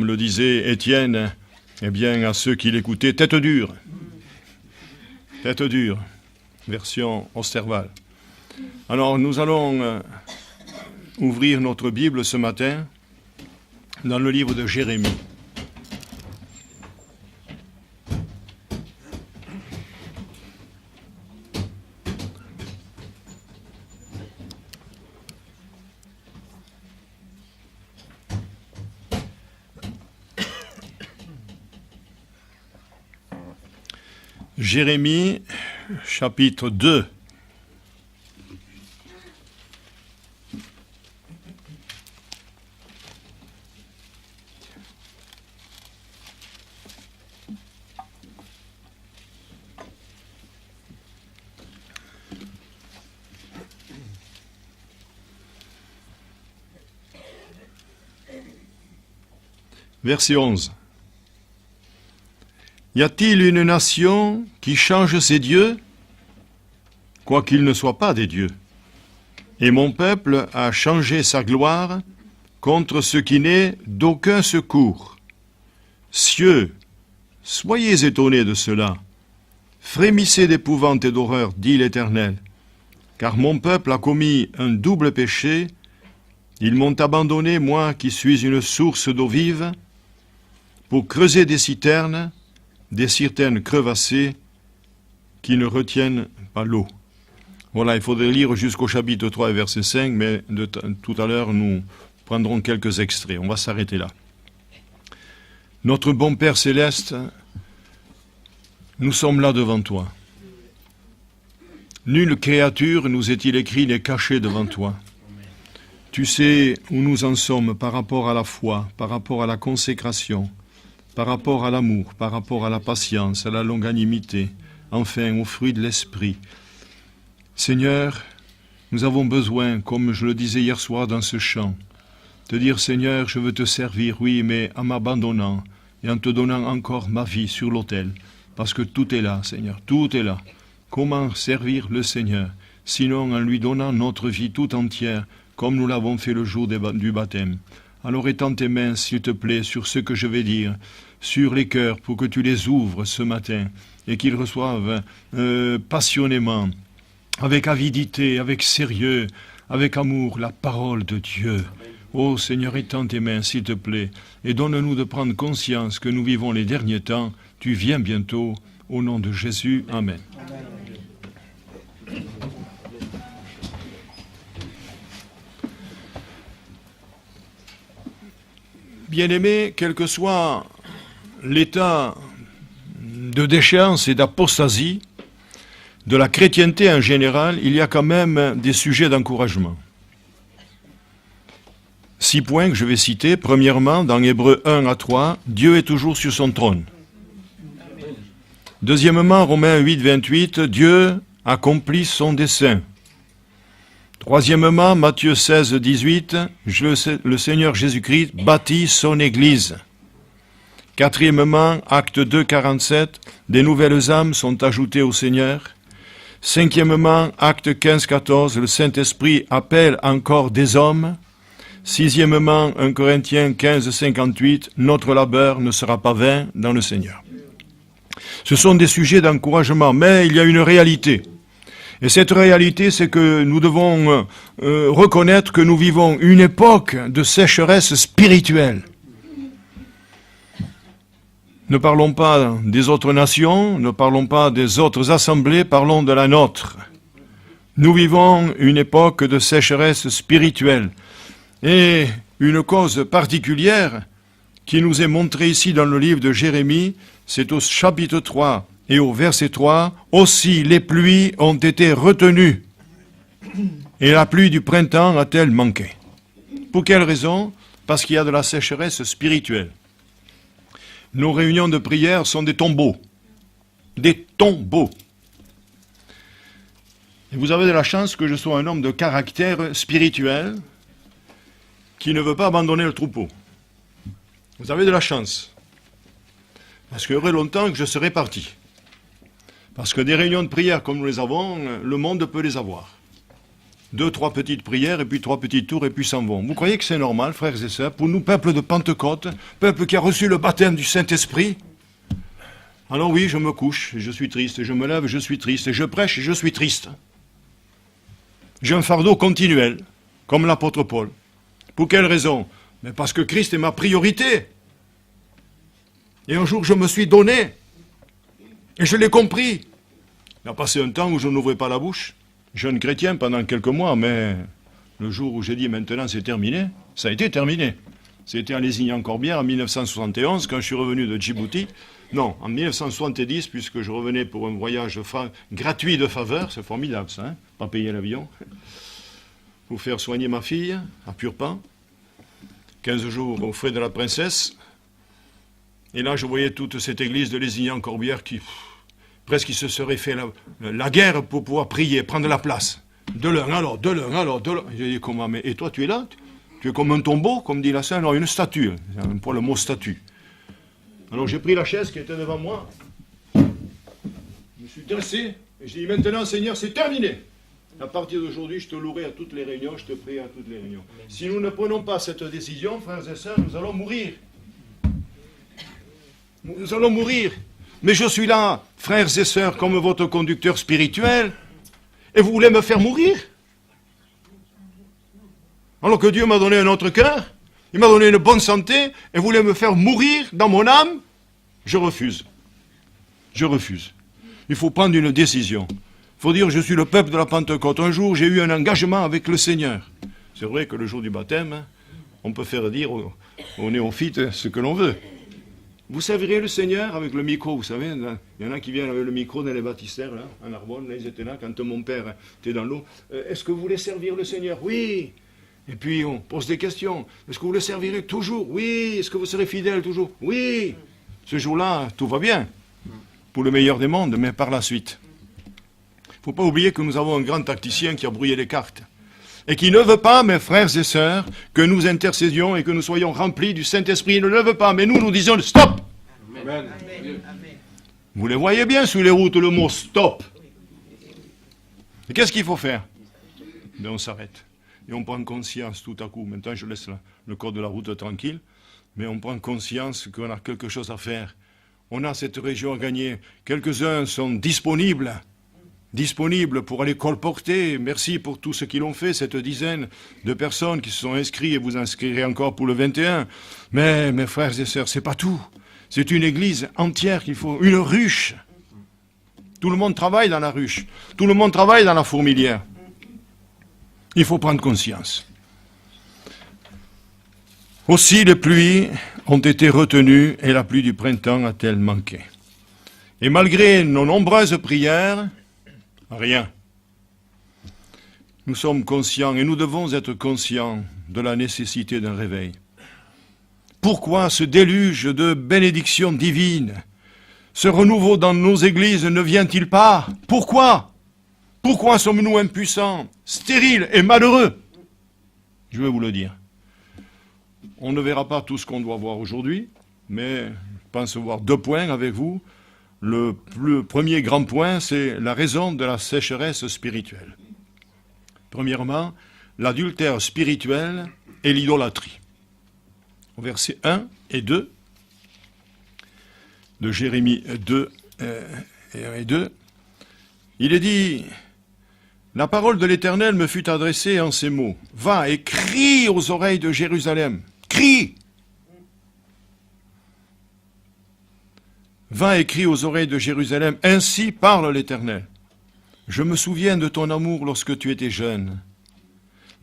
le disait Étienne, eh bien, à ceux qui l'écoutaient, tête dure, version Osterwald. Alors, nous allons ouvrir notre Bible ce matin dans le livre de Jérémie. Jérémie, chapitre 2. Verset 11. Y a-t-il une nation qui change ses dieux, quoiqu'ils ne soient pas des dieux? Et mon peuple a changé sa gloire contre ce qui n'est d'aucun secours. Cieux, soyez étonnés de cela. Frémissez d'épouvante et d'horreur, dit l'Éternel, car mon peuple a commis un double péché. Ils m'ont abandonné, moi qui suis une source d'eau vive, pour creuser des citernes crevassées qui ne retiennent pas l'eau. Voilà, il faudrait lire jusqu'au chapitre 3 et verset 5, mais tout à l'heure, nous prendrons quelques extraits. On va s'arrêter là. Notre bon Père Céleste, nous sommes là devant toi. Nulle créature, nous est-il écrit, n'est cachée devant toi. Tu sais où nous en sommes par rapport à la foi, par rapport à la consécration, par rapport à l'amour, par rapport à la patience, à la longanimité, enfin au fruit de l'esprit. Seigneur, nous avons besoin, comme je le disais hier soir dans ce chant, de dire Seigneur, je veux te servir, oui, mais en m'abandonnant et en te donnant encore ma vie sur l'autel, parce que tout est là, Seigneur, tout est là. Comment servir le Seigneur, sinon en lui donnant notre vie tout entière, comme nous l'avons fait le jour du baptême. Alors étends tes mains, s'il te plaît, sur ce que je vais dire, sur les cœurs, pour que tu les ouvres ce matin, et qu'ils reçoivent passionnément, avec avidité, avec sérieux, avec amour, la parole de Dieu. Ô Seigneur, étends tes mains, s'il te plaît, et donne-nous de prendre conscience que nous vivons les derniers temps. Tu viens bientôt, au nom de Jésus. Amen. Bien-aimés, quel que soit l'état de déchéance et d'apostasie de la chrétienté en général, il y a quand même des sujets d'encouragement. 6 points que je vais citer. Premièrement, dans Hébreux 1 à 3, Dieu est toujours sur son trône. Deuxièmement, Romains 8, 28, Dieu accomplit son dessein. Troisièmement, Matthieu 16, 18, le Seigneur Jésus-Christ bâtit son Église. Quatrièmement, Acte 2, 47, des nouvelles âmes sont ajoutées au Seigneur. Cinquièmement, Acte 15, 14, le Saint-Esprit appelle encore des hommes. Sixièmement, 1 Corinthiens 15, 58, notre labeur ne sera pas vain dans le Seigneur. Ce sont des sujets d'encouragement, mais il y a une réalité. Et cette réalité, c'est que nous devons reconnaître que nous vivons une époque de sécheresse spirituelle. Ne parlons pas des autres nations, ne parlons pas des autres assemblées, parlons de la nôtre. Nous vivons une époque de sécheresse spirituelle. Et une cause particulière qui nous est montrée ici dans le livre de Jérémie, c'est au chapitre 3 et au verset 3, aussi les pluies ont été retenues et la pluie du printemps a-t-elle manqué. Pour quelle raison? Parce qu'il y a de la sécheresse spirituelle. Nos réunions de prière sont des tombeaux. Des tombeaux. Et vous avez de la chance que je sois un homme de caractère spirituel qui ne veut pas abandonner le troupeau. Vous avez de la chance. Parce qu'il y aurait longtemps que je serais parti. Parce que des réunions de prière comme nous les avons, le monde peut les avoir. 2, 3 petites prières, et puis 3 petits tours, et puis s'en vont. Vous croyez que c'est normal, frères et sœurs, pour nous, peuple de Pentecôte, peuple qui a reçu le baptême du Saint-Esprit? Alors oui, je me couche, et je suis triste, et je me lève, et je suis triste, et je prêche, et je suis triste. J'ai un fardeau continuel, comme l'apôtre Paul. Pour quelle raison? Mais parce que Christ est ma priorité. Et un jour, je me suis donné, et je l'ai compris. Il a passé un temps où je n'ouvrais pas la bouche, jeune chrétien pendant quelques mois, mais le jour où j'ai dit maintenant c'est terminé, ça a été terminé. C'était à Lézignan-Corbière en 1971, quand je suis revenu de Djibouti. Non, en 1970, puisque je revenais pour un voyage gratuit de faveur, c'est formidable ça, hein, pas payer l'avion, pour faire soigner ma fille à Purpan, 15 jours aux frais de la princesse. Et là, je voyais toute cette église de Lézignan-Corbière qui, presque, il se serait fait la guerre pour pouvoir prier, prendre la place. De l'un, alors, de l'un, alors, de l'un. J'ai dit, comment, mais, et toi, tu es là? Tu es comme un tombeau, comme dit la Sainte, alors une statue. C'est un peu le mot statue. Alors j'ai pris la chaise qui était devant moi, je me suis dressé, et j'ai dit, maintenant, Seigneur, c'est terminé. À partir d'aujourd'hui, je te louerai à toutes les réunions, je te prierai à toutes les réunions. Si nous ne prenons pas cette décision, frères et sœurs, nous allons mourir. Nous allons mourir. Mais je suis là, frères et sœurs, comme votre conducteur spirituel, et vous voulez me faire mourir? Alors que Dieu m'a donné un autre cœur, il m'a donné une bonne santé, et vous voulez me faire mourir dans mon âme? Je refuse. Je refuse. Il faut prendre une décision. Il faut dire, je suis le peuple de la Pentecôte. Un jour, j'ai eu un engagement avec le Seigneur. C'est vrai que le jour du baptême, on peut faire dire aux néophytes ce que l'on veut. Vous servirez le Seigneur avec le micro, vous savez, il y en a qui viennent avec le micro dans les baptistères, là, en Narbonne, là, ils étaient là, quand mon père était dans l'eau. Est-ce que vous voulez servir le Seigneur? Oui. Et puis on pose des questions. Est-ce que vous le servirez toujours? Oui. Est-ce que vous serez fidèle toujours? Oui. Ce jour-là, tout va bien, pour le meilleur des mondes, mais par la suite. Il ne faut pas oublier que nous avons un grand tacticien qui a brouillé les cartes. Et qui ne veut pas, mes frères et sœurs, que nous intercédions et que nous soyons remplis du Saint-Esprit. Il ne le veut pas, mais nous disons stop. Amen. Vous les voyez bien sous les routes, le mot stop. Et qu'est-ce qu'il faut faire? Ben, on s'arrête. Et on prend conscience tout à coup. Maintenant, je laisse le code de la route tranquille, mais on prend conscience qu'on a quelque chose à faire. On a cette région à gagner. Quelques-uns sont disponibles pour aller colporter. Merci pour tout ce qu'ils ont fait, cette dizaine de personnes qui se sont inscrites, et vous inscrirez encore pour le 21. Mais, mes frères et sœurs, c'est pas tout. C'est une église entière qu'il faut, une ruche. Tout le monde travaille dans la ruche. Tout le monde travaille dans la fourmilière. Il faut prendre conscience. Aussi, les pluies ont été retenues et la pluie du printemps a-t-elle manqué. Et malgré nos nombreuses prières, rien. Nous sommes conscients et nous devons être conscients de la nécessité d'un réveil. Pourquoi ce déluge de bénédictions divines, ce renouveau dans nos églises ne vient-il pas? Pourquoi? Pourquoi sommes-nous impuissants, stériles et malheureux? Je vais vous le dire. On ne verra pas tout ce qu'on doit voir aujourd'hui, mais je pense voir 2 points avec vous. Le premier grand point, c'est la raison de la sécheresse spirituelle. Premièrement, l'adultère spirituel et l'idolâtrie. Au verset 1 et 2 de Jérémie 2 et 2, il est dit, « La parole de l'Éternel me fut adressée en ces mots. Va et crie aux oreilles de Jérusalem. Crie ! Va et crie aux oreilles de Jérusalem. Ainsi parle l'Éternel. Je me souviens de ton amour lorsque tu étais jeune,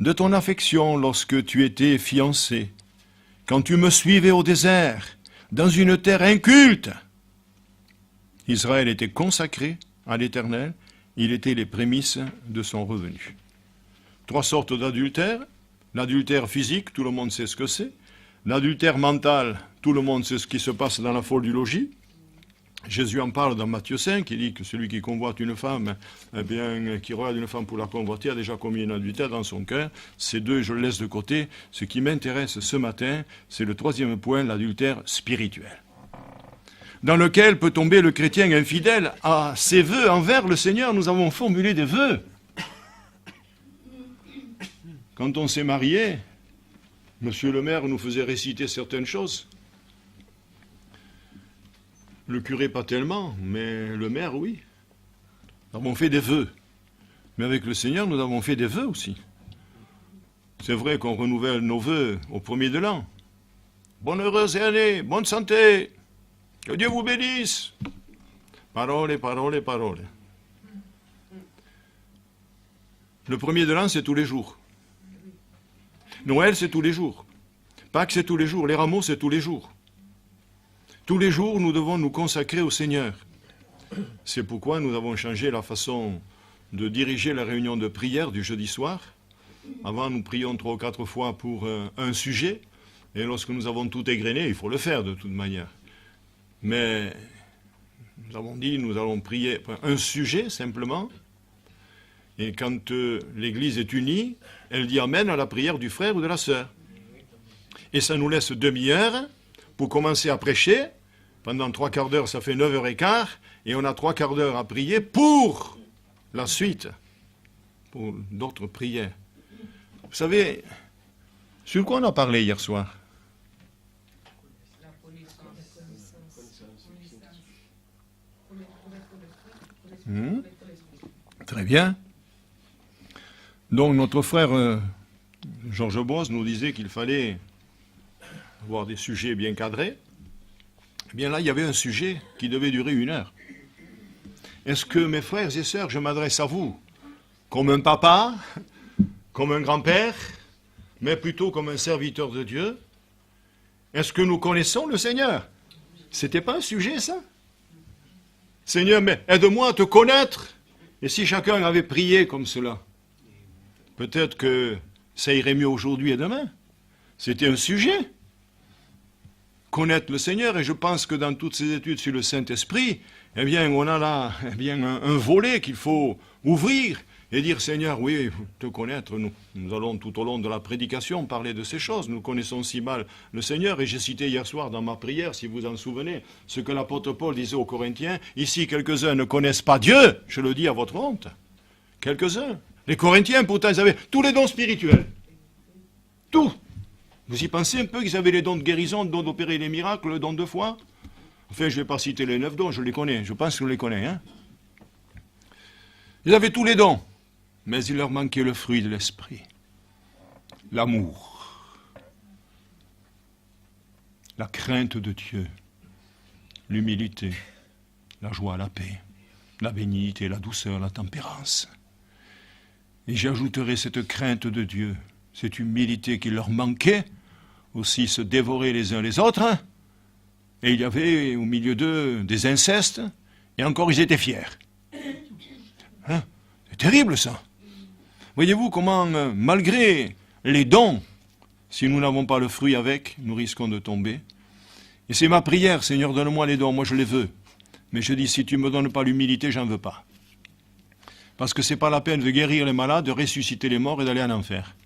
de ton affection lorsque tu étais fiancé, quand tu me suivais au désert, dans une terre inculte. » Israël était consacré à l'Éternel, il était les prémices de son revenu. 3 sortes d'adultère. L'adultère physique, tout le monde sait ce que c'est. L'adultère mental, tout le monde sait ce qui se passe dans la folle du logis. Jésus en parle dans Matthieu 5, il dit que celui qui convoite une femme, eh bien, qui regarde une femme pour la convoiter, a déjà commis un adultère dans son cœur. Ces 2, je le laisse de côté. Ce qui m'intéresse ce matin, c'est le 3e point, l'adultère spirituel, dans lequel peut tomber le chrétien infidèle à ses vœux envers le Seigneur. Nous avons formulé des vœux. Quand on s'est marié, monsieur le maire nous faisait réciter certaines choses. Le curé pas tellement, mais le maire oui. Nous avons fait des vœux. Mais avec le Seigneur, nous avons fait des vœux aussi. C'est vrai qu'on renouvelle nos vœux au premier de l'an. Bonne heureuse année, bonne santé, que Dieu vous bénisse. Parole, parole, parole. Le premier de l'an, c'est tous les jours. Noël, c'est tous les jours. Pâques, c'est tous les jours. Les rameaux, c'est tous les jours. Tous les jours, nous devons nous consacrer au Seigneur. C'est pourquoi nous avons changé la façon de diriger la réunion de prière du jeudi soir. Avant, nous prions 3 ou 4 fois pour un sujet. Et lorsque nous avons tout égrené, il faut le faire de toute manière. Mais nous avons dit, nous allons prier un sujet simplement. Et quand l'Église est unie, elle dit Amen à la prière du frère ou de la sœur. Et ça nous laisse demi-heure pour commencer à prêcher. Pendant 3 quarts d'heure, ça fait 9h15. Et on a 3 quarts d'heure à prier pour la suite, pour d'autres prières. Vous savez, sur quoi on a parlé hier soir? Très bien. Donc notre frère Georges Boss nous disait qu'il fallait avoir des sujets bien cadrés. Eh bien là, il y avait un sujet qui devait durer 1 heure. Est-ce que mes frères et sœurs, je m'adresse à vous comme un papa, comme un grand-père, mais plutôt comme un serviteur de Dieu? Est-ce que nous connaissons le Seigneur? C'était pas un sujet, ça? Seigneur, mais aide-moi à te connaître. Et si chacun avait prié comme cela, peut-être que ça irait mieux aujourd'hui et demain. C'était un sujet. Connaître le Seigneur, et je pense que dans toutes ces études sur le Saint-Esprit, eh bien, on a là un volet qu'il faut ouvrir et dire, Seigneur, oui, te connaître, nous allons tout au long de la prédication parler de ces choses. Nous connaissons si mal le Seigneur, et j'ai cité hier soir dans ma prière, si vous en souvenez, ce que l'apôtre Paul disait aux Corinthiens. Ici, quelques-uns ne connaissent pas Dieu, je le dis à votre honte. Quelques-uns. Les Corinthiens, pourtant, ils avaient tous les dons spirituels. Tout. Vous y pensez un peu qu'ils avaient les dons de guérison, le don d'opérer les miracles, le don de foi? Enfin, je ne vais pas citer les 9 dons, je les connais, je pense que je les connais. Hein. Ils avaient tous les dons, mais il leur manquait le fruit de l'esprit. L'amour, la crainte de Dieu, l'humilité, la joie, la paix, la bénignité, la douceur, la tempérance. Et j'ajouterai cette crainte de Dieu, cette humilité qui leur manquait, aussi se dévorer les uns les autres. Et il y avait au milieu d'eux des incestes, et encore ils étaient fiers. Hein? C'est terrible ça. Voyez-vous comment, malgré les dons, si nous n'avons pas le fruit avec, nous risquons de tomber. Et c'est ma prière, Seigneur, donne-moi les dons, moi je les veux. Mais je dis, si tu ne me donnes pas l'humilité, j'en veux pas. Parce que ce n'est pas la peine de guérir les malades, de ressusciter les morts et d'aller en enfer.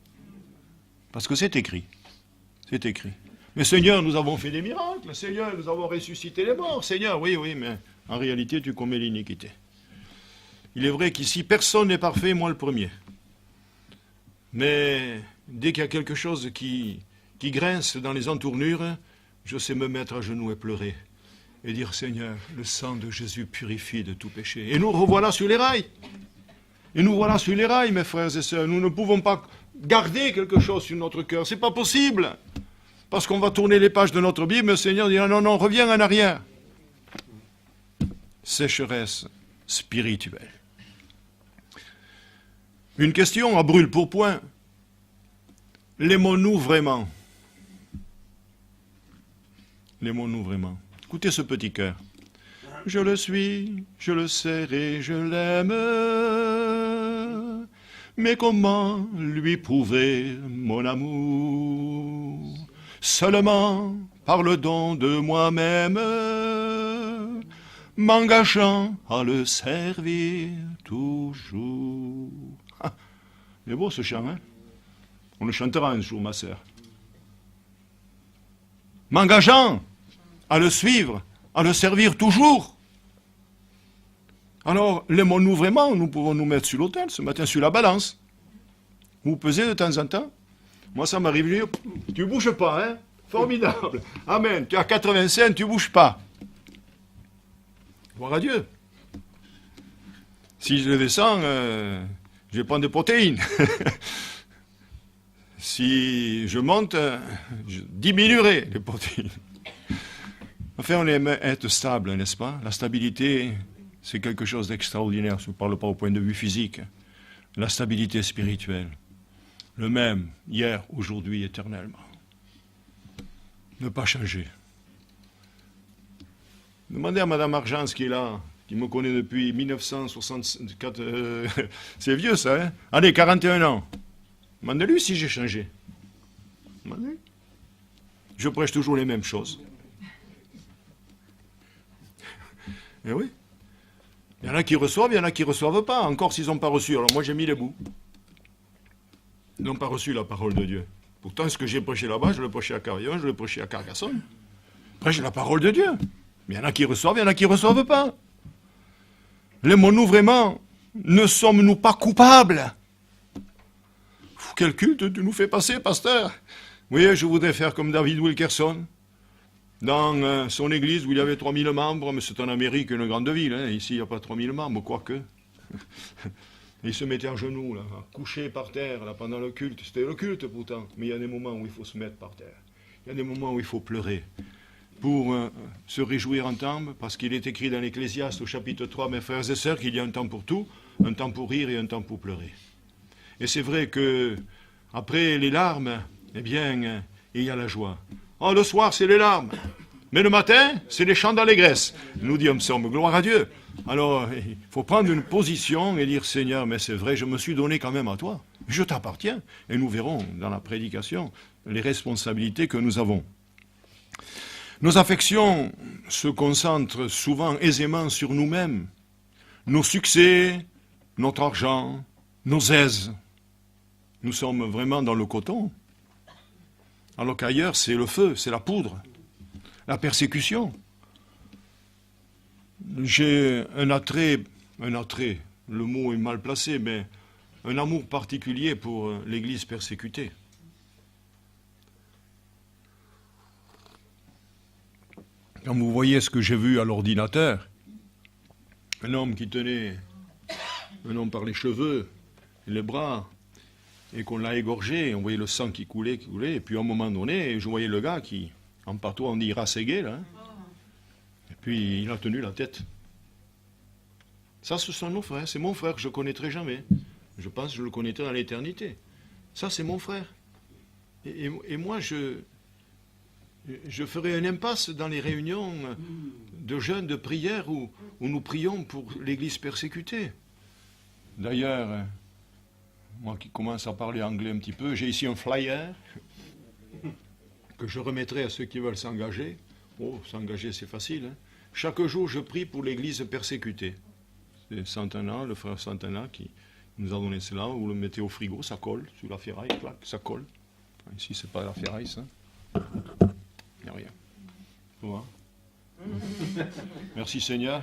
Parce que c'est écrit. C'est écrit. Mais Seigneur, nous avons fait des miracles. Seigneur, nous avons ressuscité les morts. Seigneur, oui, mais en réalité, tu commets l'iniquité. Il est vrai qu'ici, personne n'est parfait, moi le premier. Mais dès qu'il y a quelque chose qui grince dans les entournures, je sais me mettre à genoux et pleurer. Et dire, Seigneur, le sang de Jésus purifie de tout péché. Et nous revoilà sur les rails. Et nous voilà sur les rails, mes frères et sœurs. Nous ne pouvons pas garder quelque chose sur notre cœur. C'est pas possible. Parce qu'on va tourner les pages de notre Bible, le Seigneur dira non, reviens en arrière. Sécheresse spirituelle. Une question à brûle-pourpoint. L'aimons-nous vraiment? L'aimons-nous vraiment? Écoutez ce petit cœur. Je le suis, je le sais et je l'aime. Mais comment lui prouver mon amour? Seulement par le don de moi-même, m'engageant à le servir toujours. Ah, il est beau ce chant, hein? On le chantera un jour, ma sœur. M'engageant à le suivre, à le servir toujours. Alors, l'aimons-nous vraiment? Nous pouvons nous mettre sur l'autel ce matin, sur la balance. Vous pesez de temps en temps? Moi, ça m'arrive de dire, tu bouges pas, hein? Formidable. Amen. Tu as 85, tu bouges pas. Gloire à Dieu. Si je descends, je vais prendre des protéines. Si je monte, je diminuerai les protéines. Enfin, on aime être stable, n'est-ce pas? La stabilité, c'est quelque chose d'extraordinaire. Je ne parle pas au point de vue physique. La stabilité spirituelle. Le même, hier, aujourd'hui, éternellement. Ne pas changer. Demandez à Madame Argence qui est là, qui me connaît depuis 1964. C'est vieux ça, hein? Allez, 41 ans. Demandez-lui si j'ai changé. Demandez-lui. Je prêche toujours les mêmes choses. Eh oui. Il y en a qui reçoivent, il y en a qui ne reçoivent pas. Encore s'ils n'ont pas reçu. Alors moi j'ai mis les bouts. Ils n'ont pas reçu la parole de Dieu. Pourtant ce que j'ai prêché là-bas, je le prêchais à Carillon, je le prêchais à Carcassonne. Prêche la parole de Dieu. Mais il y en a qui reçoivent, il y en a qui ne reçoivent pas. L'aimons-nous vraiment? Ne sommes-nous pas coupables? Quel culte tu nous fais passer, pasteur? Vous voyez, je voudrais faire comme David Wilkerson. Dans son église où il y avait 3000 membres, mais c'est en Amérique une grande ville, hein. Ici il n'y a pas 3000 membres, quoique. Il se mettait à genoux, là, couché par terre là, pendant le culte. C'était le culte pourtant, mais il y a des moments où il faut se mettre par terre. Il y a des moments où il faut pleurer pour se réjouir en temps, parce qu'il est écrit dans l'Ecclésiaste au chapitre 3, mes frères et sœurs, qu'il y a un temps pour tout, un temps pour rire et un temps pour pleurer. Et c'est vrai que après les larmes, eh bien, il y a la joie. Oh, le soir, c'est les larmes. Mais le matin, c'est les chants d'allégresse. Nous dit Psaume, gloire à Dieu. Alors, il faut prendre une position et dire, Seigneur, mais c'est vrai, je me suis donné quand même à toi. Je t'appartiens. Et nous verrons dans la prédication les responsabilités que nous avons. Nos affections se concentrent souvent aisément sur nous-mêmes. Nos succès, notre argent, nos aises. Nous sommes vraiment dans le coton. Alors qu'ailleurs, c'est le feu, c'est la poudre, la persécution. J'ai un attrait, le mot est mal placé, mais un amour particulier pour l'Église persécutée. Quand vous voyez ce que j'ai vu à l'ordinateur, un homme qui tenait un homme par les cheveux, les bras, et qu'on l'a égorgé, on voyait le sang qui coulait, et puis à un moment donné, je voyais le gars qui, en patois on dit rasségué, là, hein, et puis il a tenu la tête. Ça, ce sont nos frères, c'est mon frère que je ne connaîtrai jamais. Je pense que je le connaîtrai dans l'éternité. Ça, c'est mon frère. Et moi, je ferai un impasse dans les réunions de jeûne, de prière, où nous prions pour l'Église persécutée. D'ailleurs, moi qui commence à parler anglais un petit peu, j'ai ici un flyer que je remettrai à ceux qui veulent s'engager. Oh, s'engager, c'est facile, hein. Chaque jour, je prie pour l'Église persécutée. C'est Santana, le frère Santana, qui nous a donné cela. Vous le mettez au frigo, ça colle, sur la ferraille, clac, ça colle. Ici, c'est pas la ferraille, ça. Il n'y a rien. Tu vois ? Merci Seigneur.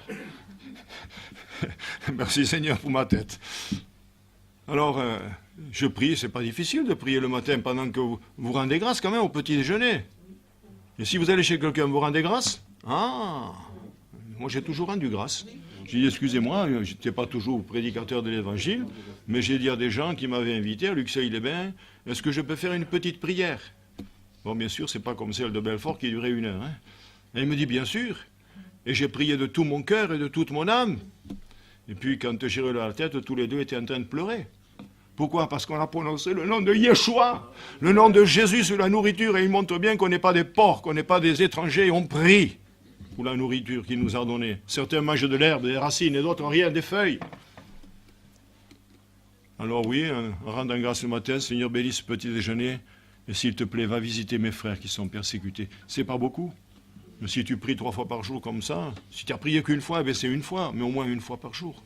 Merci Seigneur pour ma tête. Alors, je prie, c'est pas difficile de prier le matin pendant que vous rendez grâce quand même au petit déjeuner. Et si vous allez chez quelqu'un, vous rendez grâce? Ah, moi j'ai toujours rendu grâce. J'ai dit, excusez-moi, je n'étais pas toujours prédicateur de l'évangile, mais j'ai dit à des gens qui m'avaient invité à Luxeuil-les-Bains, est-ce que je peux faire une petite prière? Bon, bien sûr, c'est pas comme celle de Belfort qui durait 1 heure. Hein. Et il me dit, bien sûr. Et j'ai prié de tout mon cœur et de toute mon âme. Et puis, quand j'ai relevé la tête, tous les deux étaient en train de pleurer. Pourquoi? Parce qu'on a prononcé le nom de Yeshua, le nom de Jésus sur la nourriture, et il montre bien qu'on n'est pas des porcs, qu'on n'est pas des étrangers, on prie pour la nourriture qu'il nous a donnée. Certains mangent de l'herbe, des racines, et d'autres rien, des feuilles. Alors oui, en rendant grâce le matin, Seigneur, bénis ce petit déjeuner, et s'il te plaît, va visiter mes frères qui sont persécutés. C'est pas beaucoup. Mais si tu pries 3 fois par jour comme ça, si tu as prié qu'une fois, ben c'est 1 fois, mais au moins 1 fois par jour.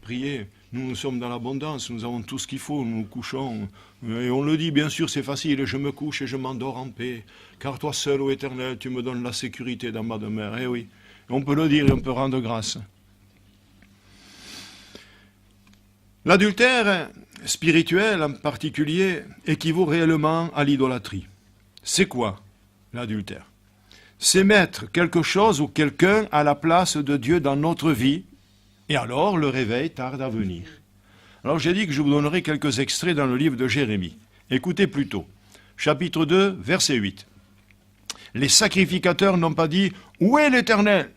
Priez. Nous sommes dans l'abondance, nous avons tout ce qu'il faut, nous nous couchons. Et on le dit, bien sûr, c'est facile, je me couche et je m'endors en paix. Car toi seul, ô Éternel, tu me donnes la sécurité dans ma demeure. Eh oui, on peut le dire et on peut rendre grâce. L'adultère spirituel en particulier équivaut réellement à l'idolâtrie. C'est quoi l'adultère? C'est mettre quelque chose ou quelqu'un à la place de Dieu dans notre vie, et alors le réveil tarde à venir. Alors j'ai dit que je vous donnerai quelques extraits dans le livre de Jérémie. Écoutez plutôt. Chapitre 2, verset 8. Les sacrificateurs n'ont pas dit « Où est l'Éternel ?»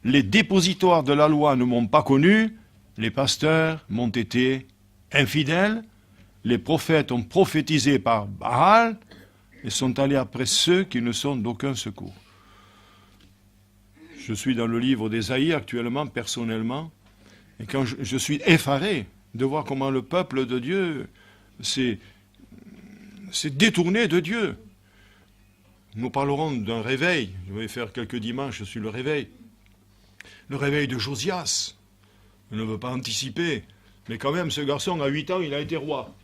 Les dépositoires de la loi ne m'ont pas connu, les pasteurs m'ont été infidèles, les prophètes ont prophétisé par Baal et sont allés après ceux qui ne sont d'aucun secours. Je suis dans le livre d'Ésaïe actuellement, personnellement, et quand je suis effaré de voir comment le peuple de Dieu s'est détourné de Dieu. Nous parlerons d'un réveil, je vais faire quelques dimanches sur le réveil de Josias. Je ne veux pas anticiper, mais quand même, ce garçon, à 8 ans, il a été roi.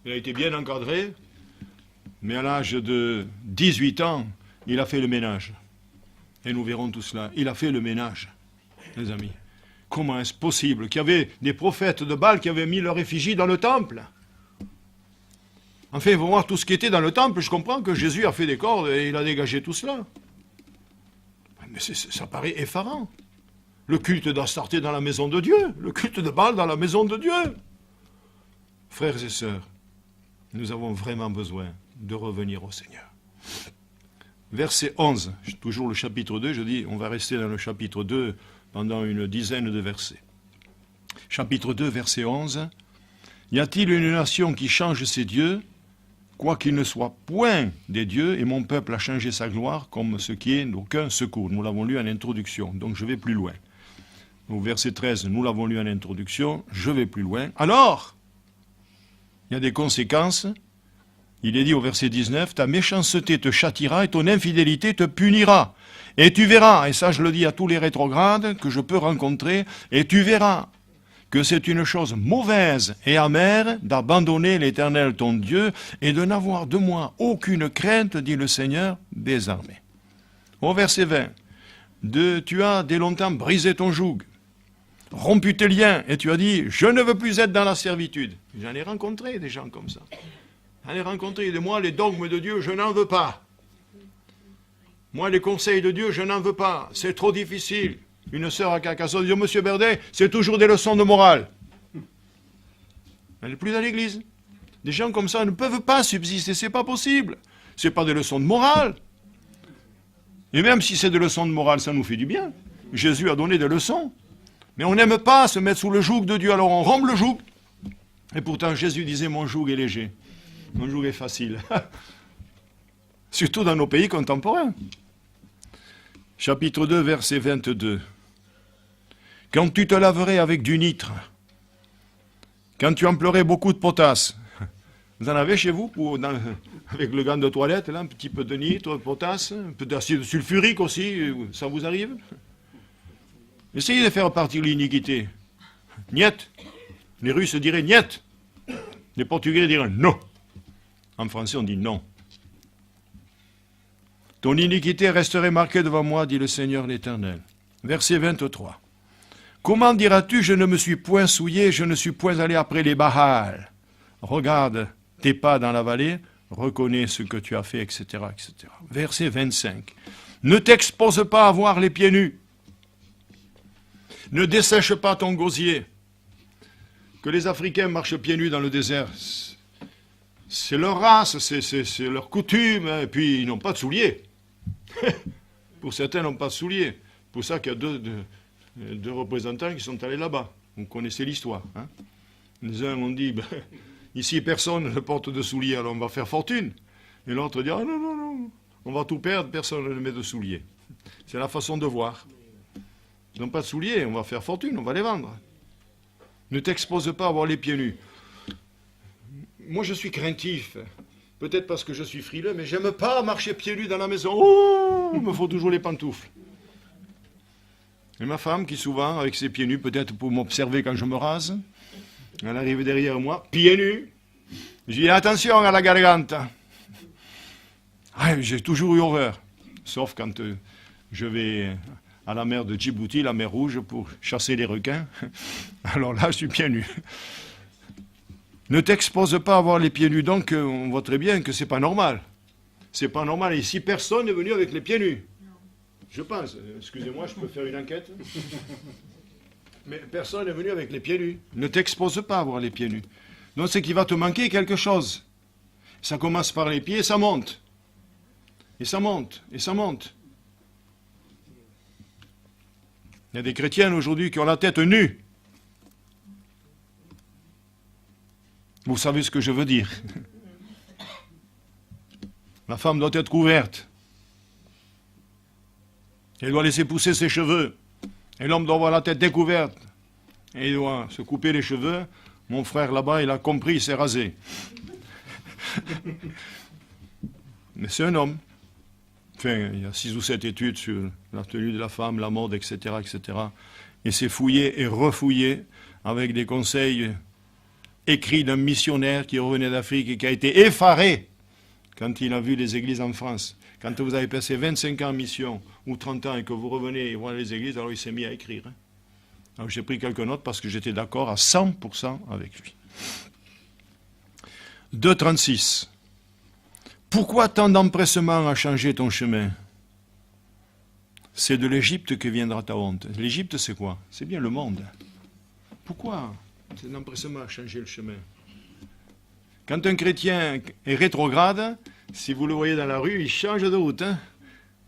Il a été bien encadré, mais à l'âge de 18 ans, il a fait le ménage. Et nous verrons tout cela. Il a fait le ménage, les amis. Comment est-ce possible qu'il y avait des prophètes de Baal qui avaient mis leur effigie dans le temple? Enfin, il faut voir tout ce qui était dans le temple. Je comprends que Jésus a fait des cordes et il a dégagé tout cela. Mais ça paraît effarant. Le culte d'Astarté dans la maison de Dieu, le culte de Baal dans la maison de Dieu. Frères et sœurs, nous avons vraiment besoin de revenir au Seigneur. Verset 11, toujours le chapitre 2, je dis, on va rester dans le chapitre 2 pendant une dizaine de versets. Chapitre 2, verset 11. Y a-t-il une nation qui change ses dieux, quoiqu'il ne soit point des dieux, et mon peuple a changé sa gloire comme ce qui est d'aucun secours. Nous l'avons lu en introduction, donc je vais plus loin. Au verset 13, nous l'avons lu en introduction, je vais plus loin. Alors, il y a des conséquences. Il est dit au verset 19, ta méchanceté te châtira et ton infidélité te punira. Et tu verras, et ça je le dis à tous les rétrogrades que je peux rencontrer, et tu verras que c'est une chose mauvaise et amère d'abandonner l'Éternel ton Dieu et de n'avoir de moi aucune crainte, dit le Seigneur des armées. Au verset 20, tu as dès longtemps brisé ton joug, rompu tes liens, et tu as dit, je ne veux plus être dans la servitude. J'en ai rencontré des gens comme ça. J'en ai rencontré de moi, les dogmes de Dieu, je n'en veux pas. Moi, les conseils de Dieu, je n'en veux pas. C'est trop difficile. Une sœur à Carcassonne dit, Monsieur Berdet, c'est toujours des leçons de morale. Elle n'est plus dans l'église. Des gens comme ça ne peuvent pas subsister, c'est pas possible. C'est pas des leçons de morale. Et même si c'est des leçons de morale, ça nous fait du bien. Jésus a donné des leçons. Mais on n'aime pas se mettre sous le joug de Dieu, alors on rompt le joug. Et pourtant, Jésus disait, mon joug est léger. Mon joug est facile. Surtout dans nos pays contemporains. Chapitre 2, verset 22. Quand tu te laverais avec du nitre, quand tu emploierais beaucoup de potasse, vous en avez chez vous, avec le gant de toilette, là, un petit peu de nitre, de potasse, un peu d'acide sulfurique aussi, ça vous arrive? Essayez de faire partir l'iniquité. Niet. Les Russes diraient niet. Les Portugais diraient non. En français, on dit non. Ton iniquité resterait marquée devant moi, dit le Seigneur l'Éternel. Verset 23. Comment diras-tu, je ne me suis point souillé, je ne suis point allé après les Baal? Regarde tes pas dans la vallée, reconnais ce que tu as fait, etc., etc. Verset 25. Ne t'expose pas à voir les pieds nus. Ne dessèche pas ton gosier. Que les Africains marchent pieds nus dans le désert, c'est leur race, c'est leur coutume, hein, et puis ils n'ont pas de souliers. Pour certains, ils n'ont pas de souliers. Pour ça qu'il y a deux représentants qui sont allés là-bas. Vous connaissez l'histoire. Hein. Les uns ont dit, ici personne ne porte de souliers, alors on va faire fortune. Et l'autre dit, ah non, non, non, on va tout perdre, personne ne met de souliers. C'est la façon de voir. Ils n'ont pas de souliers, on va faire fortune, on va les vendre. Ne t'expose pas à avoir les pieds nus. Moi, je suis craintif. Peut-être parce que je suis frileux, mais j'aime pas marcher pieds nus dans la maison. Oh, il me faut toujours les pantoufles. Et ma femme, qui souvent, avec ses pieds nus, peut-être pour m'observer quand je me rase, elle arrive derrière moi, pieds nus. Je dis, attention à la gargante. Ah, j'ai toujours eu horreur. Sauf quand je vais à la mer de Djibouti, la mer Rouge, pour chasser les requins. Alors là, je suis pieds nus. Ne t'expose pas à avoir les pieds nus. Donc, on voit très bien que c'est pas normal. C'est pas normal. Et ici, personne n'est venu avec les pieds nus. Je pense. Excusez-moi, je peux faire une enquête. Mais personne n'est venu avec les pieds nus. Ne t'expose pas à avoir les pieds nus. Donc, c'est qu'il va te manquer quelque chose. Ça commence par les pieds et ça monte. Et ça monte. Et ça monte. Il y a des chrétiennes aujourd'hui qui ont la tête nue. Vous savez ce que je veux dire. La femme doit être couverte. Elle doit laisser pousser ses cheveux. Et l'homme doit avoir la tête découverte. Et il doit se couper les cheveux. Mon frère là-bas, il a compris, il s'est rasé. Mais c'est un homme. Enfin, il y a 6 ou 7 études sur la tenue de la femme, la mode, etc., etc. Et c'est fouillé et refouillé avec des conseils écrits d'un missionnaire qui revenait d'Afrique et qui a été effaré quand il a vu les églises en France. Quand vous avez passé 25 ans en mission ou 30 ans et que vous revenez et voir les églises, alors il s'est mis à écrire. Alors j'ai pris quelques notes parce que j'étais d'accord à 100% avec lui. 2,36. Pourquoi tant d'empressement à changer ton chemin? C'est de l'Égypte que viendra ta honte. L'Égypte, c'est quoi? C'est bien le monde. Pourquoi cet empressement à changer le chemin? Quand un chrétien est rétrograde, si vous le voyez dans la rue, il change de route.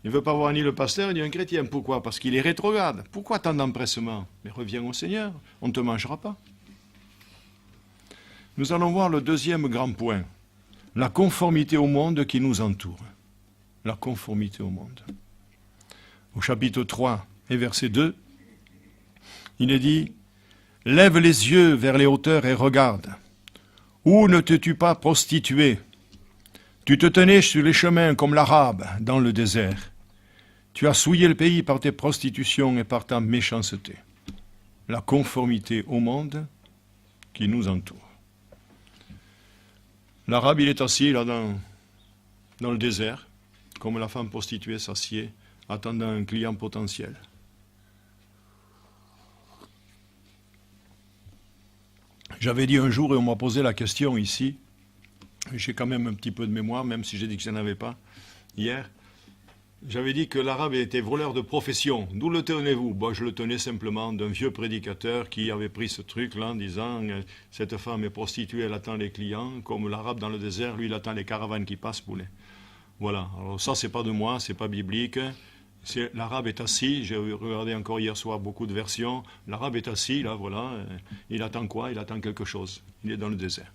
Il ne veut pas voir ni le pasteur ni un chrétien. Pourquoi? Parce qu'il est rétrograde. Pourquoi tant d'empressement? Mais reviens au Seigneur, on ne te mangera pas. Nous allons voir le deuxième grand point. La conformité au monde qui nous entoure. La conformité au monde. Au chapitre 3 et verset 2, il est dit « Lève les yeux vers les hauteurs et regarde. Où ne te tue pas prostituée? Tu te tenais sur les chemins comme l'Arabe dans le désert. Tu as souillé le pays par tes prostitutions et par ta méchanceté. » La conformité au monde qui nous entoure. L'Arabe, il est assis là dans le désert, comme la femme prostituée s'assied, attendant un client potentiel. J'avais dit un jour, et on m'a posé la question ici, j'ai quand même un petit peu de mémoire, même si j'ai dit que je n'en avais pas hier, j'avais dit que l'Arabe était voleur de profession. D'où le tenez-vous? Bon, je le tenais simplement d'un vieux prédicateur qui avait pris ce truc-là en disant « Cette femme est prostituée, elle attend les clients, comme l'Arabe dans le désert, lui, il attend les caravanes qui passent pour les... » Voilà, alors ça, c'est pas de moi, c'est pas biblique. L'Arabe est assis, j'ai regardé encore hier soir beaucoup de versions. L'Arabe est assis, là, voilà. Il attend quoi? Il attend quelque chose. Il est dans le désert.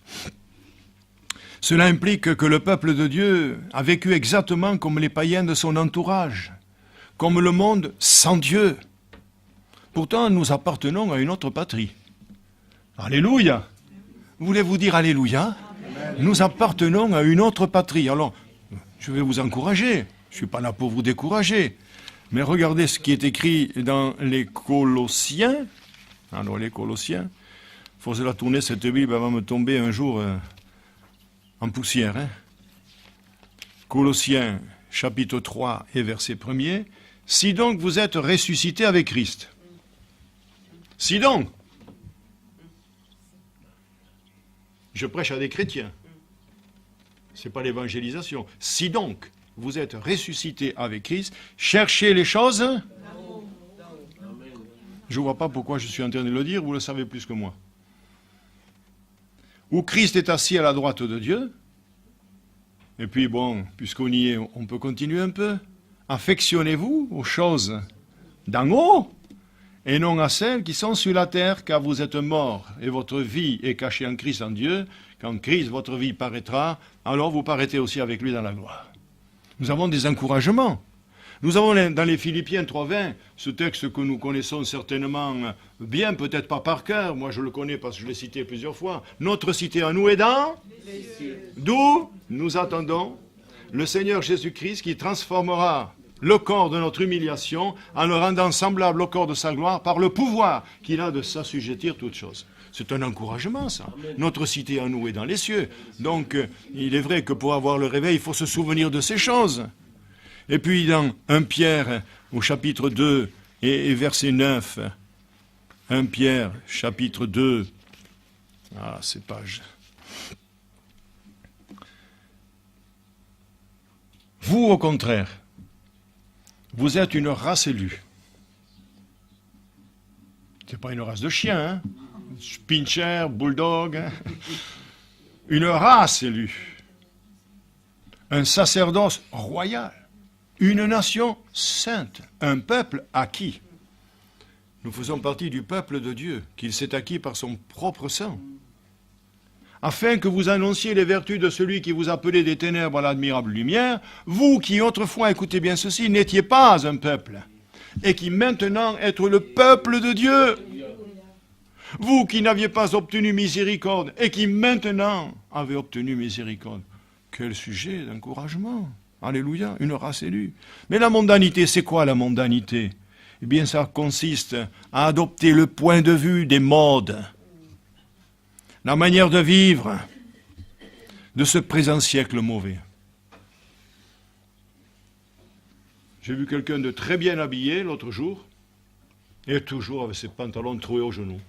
Cela implique que le peuple de Dieu a vécu exactement comme les païens de son entourage, comme le monde sans Dieu. Pourtant, nous appartenons à une autre patrie. Alléluia! Voulez-vous dire Alléluia? Nous appartenons à une autre patrie. Alors, je vais vous encourager. Je ne suis pas là pour vous décourager. Mais regardez ce qui est écrit dans les Colossiens. Alors, les Colossiens, il faut se la tourner, cette Bible, elle va me tomber un jour en poussière. Colossiens, chapitre 3 et verset 1er. Si donc vous êtes ressuscités avec Christ. Si donc. Je prêche à des chrétiens. Ce n'est pas l'évangélisation. Si donc vous êtes ressuscités avec Christ, cherchez les choses. Je ne vois pas pourquoi je suis en train de le dire, vous le savez plus que moi. Où Christ est assis à la droite de Dieu. Et puis bon, puisqu'on y est, on peut continuer un peu. Affectionnez-vous aux choses d'en haut et non à celles qui sont sur la terre, car vous êtes morts et votre vie est cachée en Christ en Dieu. Quand Christ, votre vie, paraîtra, alors vous paraîtrez aussi avec lui dans la gloire. Nous avons des encouragements. Nous avons dans les Philippiens 3,20, ce texte que nous connaissons certainement bien, peut-être pas par cœur, moi je le connais parce que je l'ai cité plusieurs fois. Notre cité à nous est dans d'où nous attendons le Seigneur Jésus-Christ qui transformera le corps de notre humiliation en le rendant semblable au corps de sa gloire par le pouvoir qu'il a de s'assujettir toutes choses. C'est un encouragement, ça. Notre cité à nous est dans les cieux. Donc, il est vrai que pour avoir le réveil, il faut se souvenir de ces choses. Et puis, dans 1 Pierre, au chapitre 2 Et verset 9, 1 Pierre, chapitre 2, ces pages. Vous, au contraire, vous êtes une race élue. C'est pas une race de chiens, hein? Pinscher, bulldog, hein? Une race élue. Un sacerdoce royal. Une nation sainte. Un peuple acquis. Nous faisons partie du peuple de Dieu, qu'il s'est acquis par son propre sang. Afin que vous annonciez les vertus de celui qui vous appelait des ténèbres à l'admirable lumière, vous qui autrefois, écoutez bien ceci, n'étiez pas un peuple, et qui maintenant êtes le peuple de Dieu. Vous qui n'aviez pas obtenu miséricorde, et qui maintenant avez obtenu miséricorde. Quel sujet d'encouragement. Alléluia, une race élue. Mais la mondanité, c'est quoi la mondanité? Eh bien, ça consiste à adopter le point de vue des modes, la manière de vivre de ce présent siècle mauvais. J'ai vu quelqu'un de très bien habillé l'autre jour, et toujours avec ses pantalons troués aux genoux.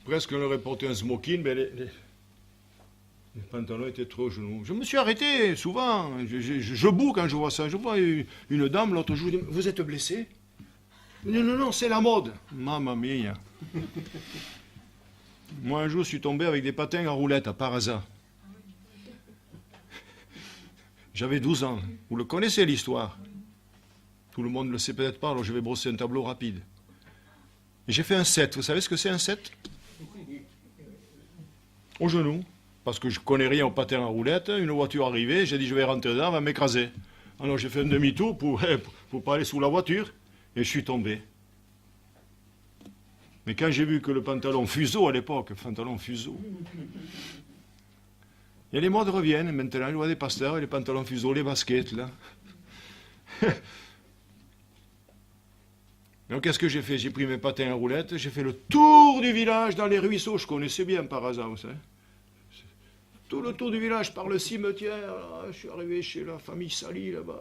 Presque on aurait porté un smoking, mais les pantalons étaient trop aux genoux. Je me suis arrêté souvent, je boue quand je vois ça. Je vois une dame l'autre jour, vous êtes blessé? Non, c'est la mode. Mamma mia. Moi, un jour, je suis tombé avec des patins à roulettes, par hasard. J'avais 12 ans. Vous le connaissez, l'histoire. Tout le monde ne le sait peut-être pas, alors je vais brosser un tableau rapide. Et j'ai fait un 7. Vous savez ce que c'est un 7? Au genou. Parce que je ne connais rien aux patins à roulettes. Une voiture arrivée, j'ai dit je vais rentrer dedans, elle va m'écraser. Alors j'ai fait un demi-tour pour pas aller sous la voiture, et je suis tombé. Mais quand j'ai vu que le pantalon fuseau à l'époque, pantalon fuseau, et les modes reviennent maintenant, je vois des pasteurs, les pantalons fuseau, les baskets, là. Donc qu'est-ce que j'ai fait? J'ai pris mes patins à roulettes, j'ai fait le tour du village dans les ruisseaux, je connaissais bien par hasard, vous savez. Tout le tour du village par le cimetière, là, je suis arrivé chez la famille Sali, là-bas.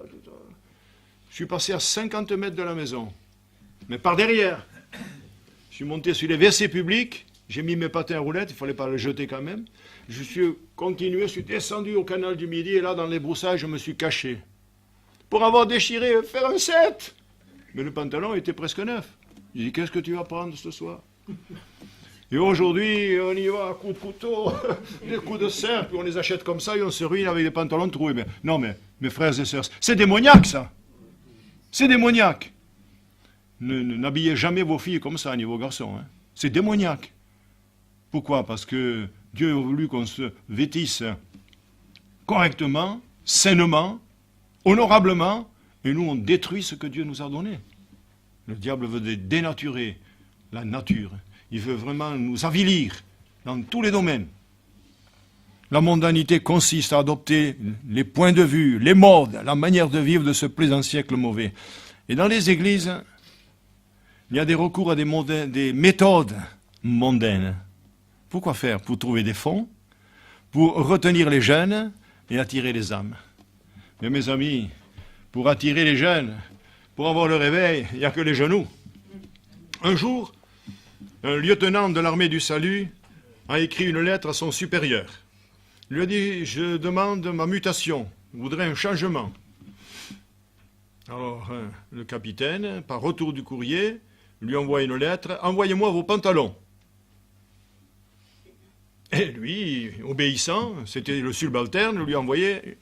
Je suis passé à 50 mètres de la maison, mais par derrière. Je suis monté sur les WC publics, j'ai mis mes patins à roulettes, il ne fallait pas les jeter quand même. Je suis continué, je suis descendu au canal du Midi, et là, dans les broussailles, je me suis caché. Pour avoir déchiré, faire un 7. Mais le pantalon était presque neuf. J'ai dit, qu'est-ce que tu vas prendre ce soir? Et aujourd'hui, on y va à coups de couteau, des coups de serre, puis on les achète comme ça et on se ruine avec des pantalons troués. Mais, non, mais mes frères et sœurs, c'est démoniaque ça. C'est démoniaque. N'habillez jamais vos filles comme ça, ni vos garçons. Hein. C'est démoniaque. Pourquoi? Parce que Dieu a voulu qu'on se vêtisse correctement, sainement, honorablement, et nous on détruit ce que Dieu nous a donné. Le diable veut dénaturer la nature. Il veut vraiment nous avilir dans tous les domaines. La mondanité consiste à adopter les points de vue, les modes, la manière de vivre de ce présent siècle mauvais. Et dans les églises, il y a des recours à des méthodes mondaines. Pourquoi faire? Pour trouver des fonds, pour retenir les jeunes et attirer les âmes. Mais mes amis, pour attirer les jeunes, pour avoir le réveil, il n'y a que les genoux. Un jour, un lieutenant de l'armée du salut a écrit une lettre à son supérieur. Il lui a dit, je demande ma mutation, je voudrais un changement. Alors, le capitaine, par retour du courrier, lui envoie une lettre, envoyez-moi vos pantalons. Et lui, obéissant, c'était le subalterne, lui envoyait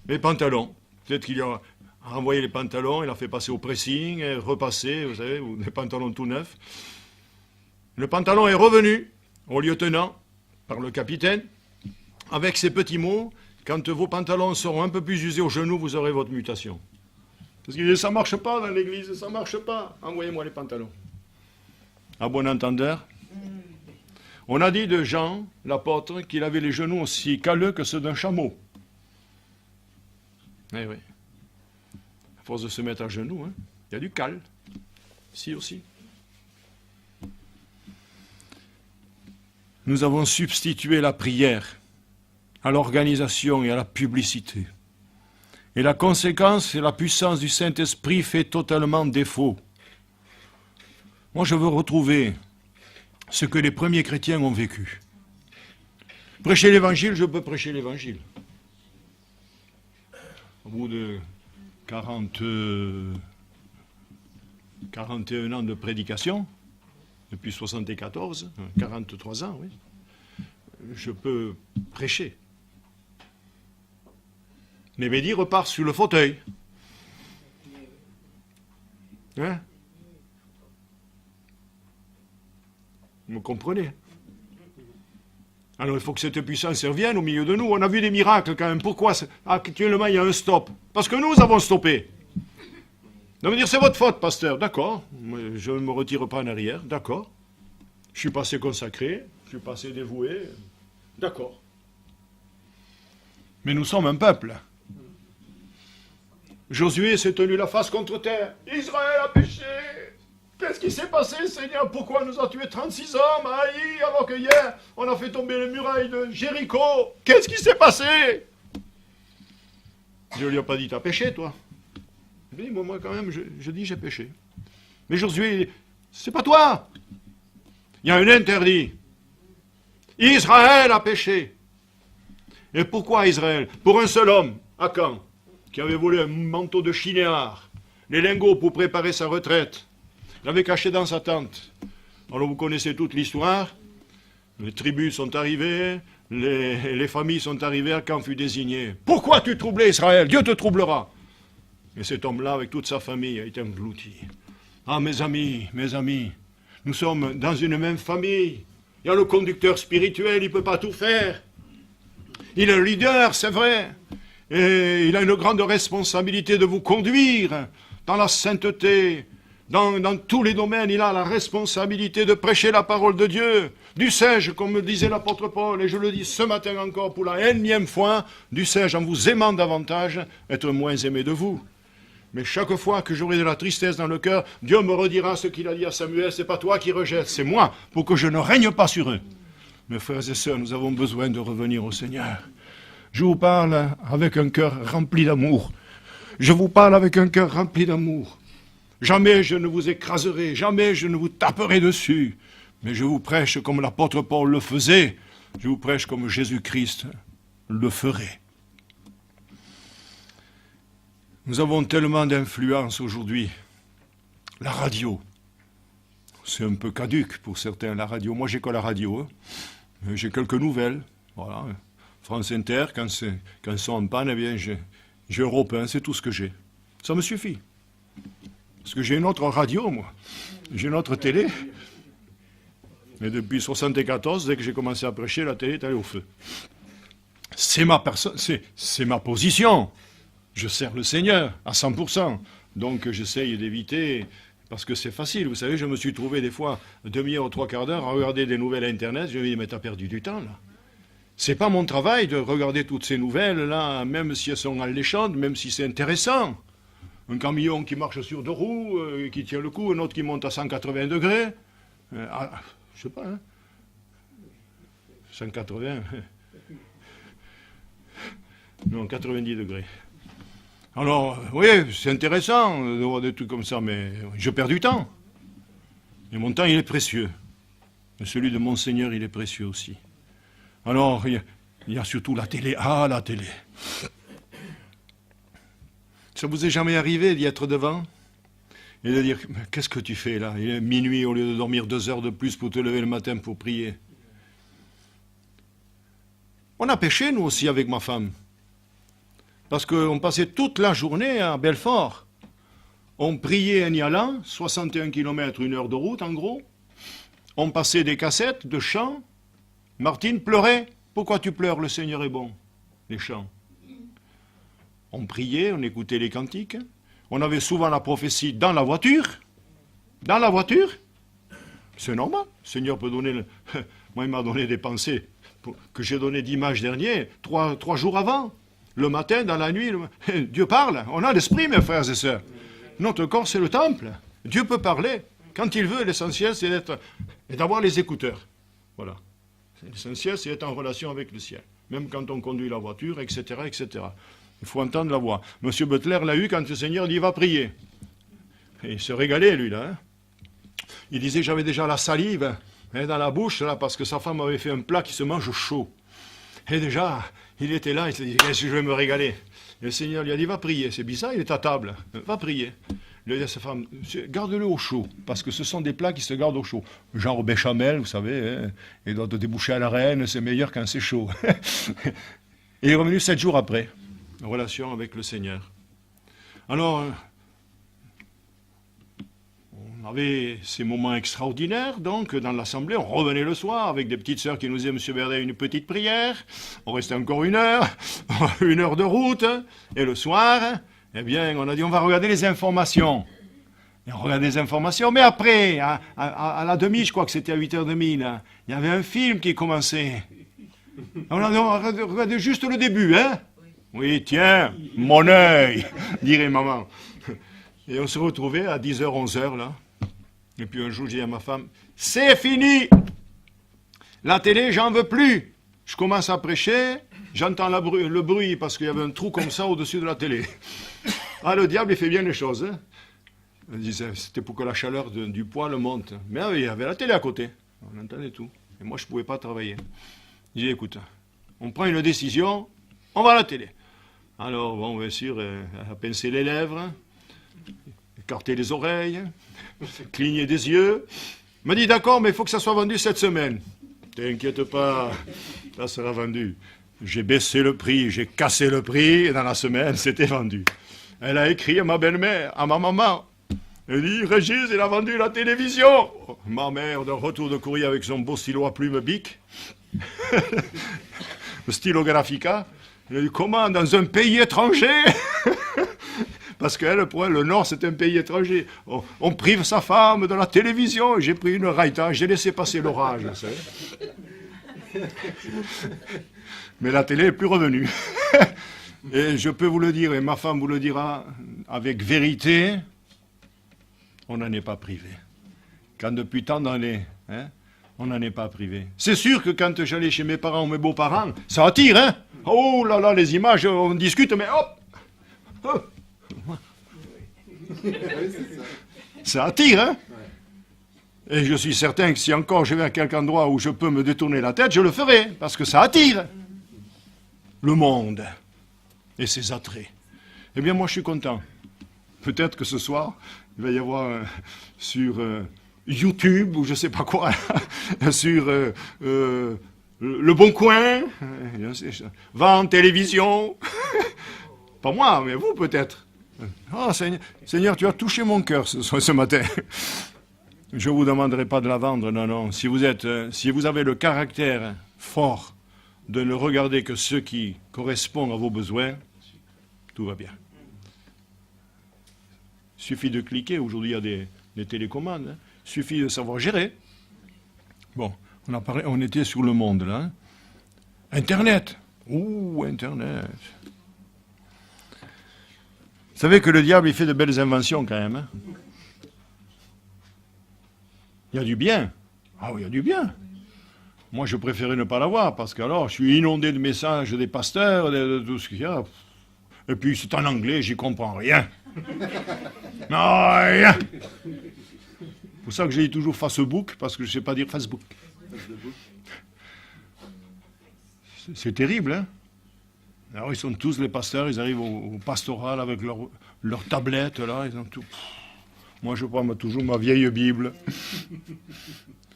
les pantalons. Peut-être qu'il a renvoyé les pantalons, il a fait passer au pressing, et repassé, vous savez, des pantalons tout neufs. Le pantalon est revenu au lieutenant, par le capitaine, avec ces petits mots, quand vos pantalons seront un peu plus usés aux genoux, vous aurez votre mutation. Parce qu'il dit, ça ne marche pas dans l'église, ça ne marche pas, envoyez-moi les pantalons. À bon entendeur, on a dit de Jean, l'apôtre, qu'il avait les genoux aussi calleux que ceux d'un chameau. Eh oui. À force de se mettre à genoux, hein, il y a du cal. Ici aussi. Nous avons substitué la prière à l'organisation et à la publicité. Et la conséquence, c'est la puissance du Saint-Esprit fait totalement défaut. Moi, je veux retrouver ce que les premiers chrétiens ont vécu. Prêcher l'Évangile, je peux prêcher l'Évangile. Au bout de 41 ans de prédication, depuis 74, 43 ans, oui, je peux prêcher. Mais Mehdi repart sur le fauteuil. Hein? Vous me comprenez? Alors il faut que cette puissance revienne au milieu de nous. On a vu des miracles quand même. Pourquoi actuellement il y a un stop? Parce que nous avons stoppé. De me dire c'est votre faute, pasteur. D'accord. Je ne me retire pas en arrière. D'accord. Je suis passé consacré. Je suis passé dévoué. D'accord. Mais nous sommes un peuple. Josué s'est tenu la face contre terre. Israël a péché. Qu'est-ce qui s'est passé, Seigneur? Pourquoi nous a tué 36 hommes, Haï, alors que hier, on a fait tomber les murailles de Jéricho? Qu'est-ce qui s'est passé? Dieu lui a pas dit, t'as péché, toi. Il dit, moi quand même, je dis, j'ai péché. Mais Josué, c'est pas toi. Il y a un interdit. Israël a péché. Et pourquoi Israël? Pour un seul homme, Akan, qui avait volé un manteau de chinéard, les lingots pour préparer sa retraite. L'avait caché dans sa tente. Alors vous connaissez toute l'histoire. Les tribus sont arrivées, les familles sont arrivées, Akan fut désigné. Pourquoi tu troublais Israël? Dieu te troublera. Et cet homme-là, avec toute sa famille, a été englouti. Ah, mes amis, nous sommes dans une même famille. Il y a le conducteur spirituel, il ne peut pas tout faire. Il est le leader, c'est vrai. Et il a une grande responsabilité de vous conduire dans la sainteté. Dans tous les domaines, il a la responsabilité de prêcher la parole de Dieu. Dussé-je, comme me disait l'apôtre Paul, et je le dis ce matin encore pour la énième fois, dussé-je, en vous aimant davantage, être moins aimé de vous. Mais chaque fois que j'aurai de la tristesse dans le cœur, Dieu me redira ce qu'il a dit à Samuel, c'est pas toi qui rejettes, c'est moi, pour que je ne règne pas sur eux. Mes frères et sœurs, nous avons besoin de revenir au Seigneur. Je vous parle avec un cœur rempli d'amour. Je vous parle avec un cœur rempli d'amour. Jamais je ne vous écraserai, jamais je ne vous taperai dessus. Mais je vous prêche comme l'apôtre Paul le faisait. Je vous prêche comme Jésus-Christ le ferait. Nous avons tellement d'influence aujourd'hui. La radio, c'est un peu caduque pour certains, la radio. Moi, j'ai que la radio. J'ai quelques nouvelles. Voilà. France Inter, quand ils sont en panne, eh bien, j'ai Europe 1, c'est tout ce que j'ai. Ça me suffit. Parce que j'ai une autre radio, moi. J'ai une autre télé. Et depuis 1974, dès que j'ai commencé à prêcher, la télé est allée au feu. C'est ma personne, c'est ma position. Je sers le Seigneur à 100%. Donc j'essaye d'éviter, parce que c'est facile. Vous savez, je me suis trouvé des fois demi-heure ou trois quarts d'heure à regarder des nouvelles à Internet. Je me dis, mais t'as perdu du temps, là. C'est pas mon travail de regarder toutes ces nouvelles-là, même si elles sont alléchantes, même si c'est intéressant. Un camion qui marche sur deux roues, qui tient le coup, un autre qui monte à 180 degrés. Je sais pas, hein. 180. Non, 90 degrés. Alors, oui, c'est intéressant de voir des trucs comme ça, mais je perds du temps. Et mon temps, il est précieux. Et celui de mon Seigneur, il est précieux aussi. Alors, il y a surtout la télé. Ah, la télé. Ça vous est jamais arrivé d'y être devant et de dire, qu'est-ce que tu fais là? Il est minuit au lieu de dormir 2 heures de plus pour te lever le matin pour prier. On a péché, nous aussi, avec ma femme. Parce qu'on passait toute la journée à Belfort. On priait en y allant, 61 km, 1 heure de route en gros. On passait des cassettes de chants. Martine pleurait. Pourquoi tu pleures? Le Seigneur est bon. Les chants. On priait, on écoutait les cantiques. On avait souvent la prophétie dans la voiture. Dans la voiture. C'est normal. Le Seigneur peut donner... Moi, il m'a donné des pensées que j'ai données dimanche dernier, 3 jours avant. Le matin, dans la nuit, Dieu parle. On a l'esprit, mes frères et sœurs. Notre corps, c'est le temple. Dieu peut parler. Quand il veut, l'essentiel, c'est d'avoir les écouteurs. Voilà. L'essentiel, c'est d'être en relation avec le ciel. Même quand on conduit la voiture, etc., etc. Il faut entendre la voix. Monsieur Butler l'a eu quand le Seigneur dit va prier. Et il se régalait, lui, là. Hein. Il disait j'avais déjà la salive dans la bouche, là, parce que sa femme avait fait un plat qui se mange chaud. Et déjà, il était là, il se dit qu'est-ce que je vais me régaler. Et le Seigneur lui a dit va prier. C'est bizarre, il est à table. Va prier. Il a dit à sa femme garde-le au chaud, parce que ce sont des plats qui se gardent au chaud. Genre béchamel, vous savez, hein, et doit déboucher à la reine, c'est meilleur quand c'est chaud. Et il est revenu 7 jours après, en relation avec le Seigneur. Alors, on avait ces moments extraordinaires, donc, dans l'assemblée. On revenait le soir avec des petites sœurs qui nous disaient, Monsieur Berdet, une petite prière. On restait encore 1 heure, 1 heure de route. Et le soir, eh bien, on a dit, on va regarder les informations. Et on regarde les informations, mais après, à la demi, je crois que c'était à 8h30, là, il y avait un film qui commençait. On a regardé juste le début, hein? Oui, tiens, mon œil, dirait maman. Et on se retrouvait à 10h, 11h, là. Et puis un jour, j'ai dit à ma femme, c'est fini! La télé, j'en veux plus! Je commence à prêcher, j'entends le bruit parce qu'il y avait un trou comme ça au-dessus de la télé. Ah, le diable, il fait bien les choses, hein? Elle disait, c'était pour que la chaleur du poêle monte. Mais il y avait la télé à côté. On entendait tout. Et moi, je ne pouvais pas travailler. J'ai dit, écoute, on prend une décision, on va à la télé. Alors, bon, bien sûr, elle a pincé les lèvres, écarté les oreilles, cligné des yeux. Elle m'a dit, d'accord, mais il faut que ça soit vendu cette semaine. T'inquiète pas, ça sera vendu. J'ai baissé le prix, j'ai cassé le prix, et dans la semaine, c'était vendu. Elle a écrit à ma belle-mère, à ma maman. Elle dit, Régis, il a vendu la télévision. Ma mère, d'un retour de courrier avec son beau stylo à plume Bic, le stylographica, elle a dit, comment, dans un pays étranger? Parce qu'elle, pour elle, le Nord, c'est un pays étranger. On prive sa femme de la télévision. J'ai pris une raïta, j'ai laissé passer l'orage. Mais la télé n'est plus revenue. Et je peux vous le dire, et ma femme vous le dira avec vérité, on n'en est pas privé. Quand depuis tant d'années, hein, on n'en est pas privé. C'est sûr que quand j'allais chez mes parents ou mes beaux-parents, ça attire, hein? Oh là là, les images, on discute, mais hop, hop. Ça attire, hein? Et je suis certain que si encore je vais à quelque endroit où je peux me détourner la tête, je le ferai, parce que ça attire. Le monde et ses attraits. Eh bien, moi, je suis content. Peut-être que ce soir, il va y avoir sur YouTube, ou je ne sais pas quoi, sur Le Bon Coin, vente télévision. Pas moi, mais vous, peut-être. Oh, Seigneur, tu as touché mon cœur ce matin. Je ne vous demanderai pas de la vendre, non, non. Si vous avez le caractère fort de ne regarder que ce qui correspond à vos besoins, tout va bien. Il suffit de cliquer. Aujourd'hui, il y a des télécommandes. Hein. Il suffit de savoir gérer. Bon, on était sur le monde, là. Hein. Internet. Ouh, Internet. Vous savez que le diable, il fait de belles inventions, quand même. Hein. Il y a du bien. Ah oui, il y a du bien. Moi, je préférais ne pas l'avoir, parce que alors, je suis inondé de messages des pasteurs, de tout ce qu'il y a. Et puis, c'est en anglais, j'y comprends rien. Non, rien. C'est pour ça que j'ai dit toujours Facebook, parce que je ne sais pas dire Facebook. C'est terrible, hein? Alors, ils sont tous les pasteurs, ils arrivent au pastoral avec leur tablette, là, ils ont tout. Moi, je prends toujours ma vieille Bible,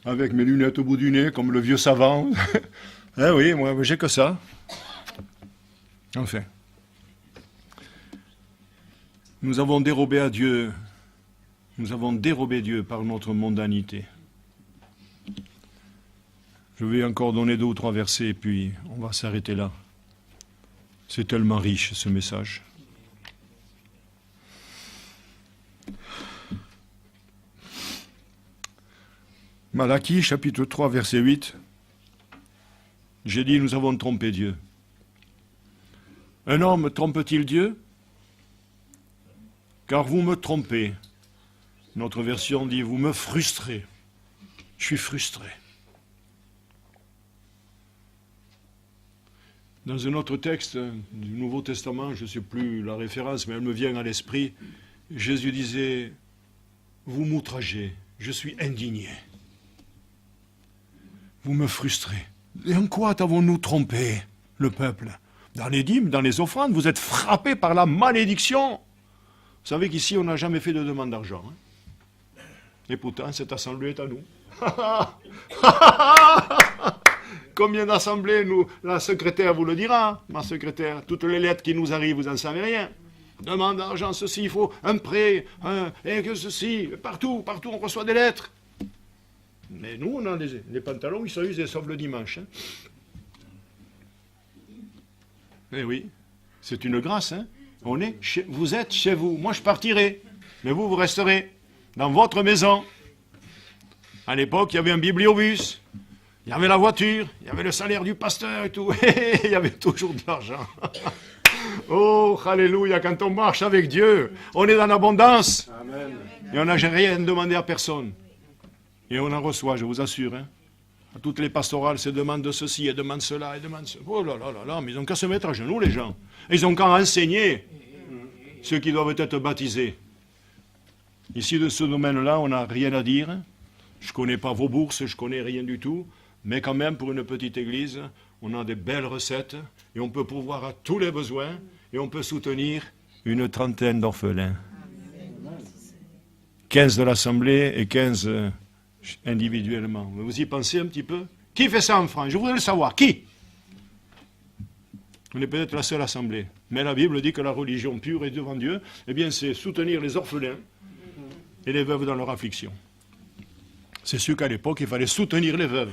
avec mes lunettes au bout du nez, comme le vieux savant. Eh oui, moi, j'ai que ça. Enfin. Nous avons dérobé Dieu par notre mondanité. Je vais encore donner 2 ou 3 versets, et puis on va s'arrêter là. C'est tellement riche, ce message. Malachie, chapitre 3, verset 8. J'ai dit, nous avons trompé Dieu. Un homme trompe-t-il Dieu? Car vous me trompez. Notre version dit, vous me frustrez. Je suis frustré. Dans un autre texte du Nouveau Testament, je ne sais plus la référence, mais elle me vient à l'esprit, Jésus disait, vous m'outragez, je suis indigné. Vous me frustrez. Et en quoi t'avons-nous trompé, le peuple? Dans les dîmes, dans les offrandes, vous êtes frappés par la malédiction. Vous savez qu'ici, on n'a jamais fait de demande d'argent. Hein? Et pourtant, cette assemblée est à nous. Combien d'assemblées, nous, la secrétaire vous le dira, ma secrétaire, toutes les lettres qui nous arrivent, vous n'en savez rien. Demande d'argent, ceci, il faut un prêt, et que ceci, partout, on reçoit des lettres. Mais nous, on a les pantalons, ils sont usés, sauf le dimanche. Hein. Eh oui, c'est une grâce. Hein. Vous êtes chez vous. Moi, je partirai. Mais vous, vous resterez dans votre maison. À l'époque, il y avait un bibliobus. Il y avait la voiture. Il y avait le salaire du pasteur et tout. Il y avait toujours de l'argent. Oh, alléluia, quand on marche avec Dieu, on est dans l'abondance. Amen. Et on n'a rien demandé à personne. Et on en reçoit, je vous assure. Hein. À toutes les pastorales se demandent de ceci et demandent cela et demandent cela. Oh là là là là, mais ils n'ont qu'à se mettre à genoux, les gens. Et ils n'ont qu'à enseigner ceux qui doivent être baptisés. Ici, de ce domaine-là, on n'a rien à dire. Je ne connais pas vos bourses, je ne connais rien du tout. Mais quand même, pour une petite église, on a des belles recettes et on peut pourvoir à tous les besoins et on peut soutenir une trentaine d'orphelins. 15 de l'Assemblée et 15 individuellement. Mais vous y pensez un petit peu? Qui fait ça en France? Je voudrais le savoir. Qui? On est peut-être la seule assemblée. Mais la Bible dit que la religion pure est devant Dieu. Eh bien, c'est soutenir les orphelins et les veuves dans leur affliction. C'est sûr qu'à l'époque, il fallait soutenir les veuves.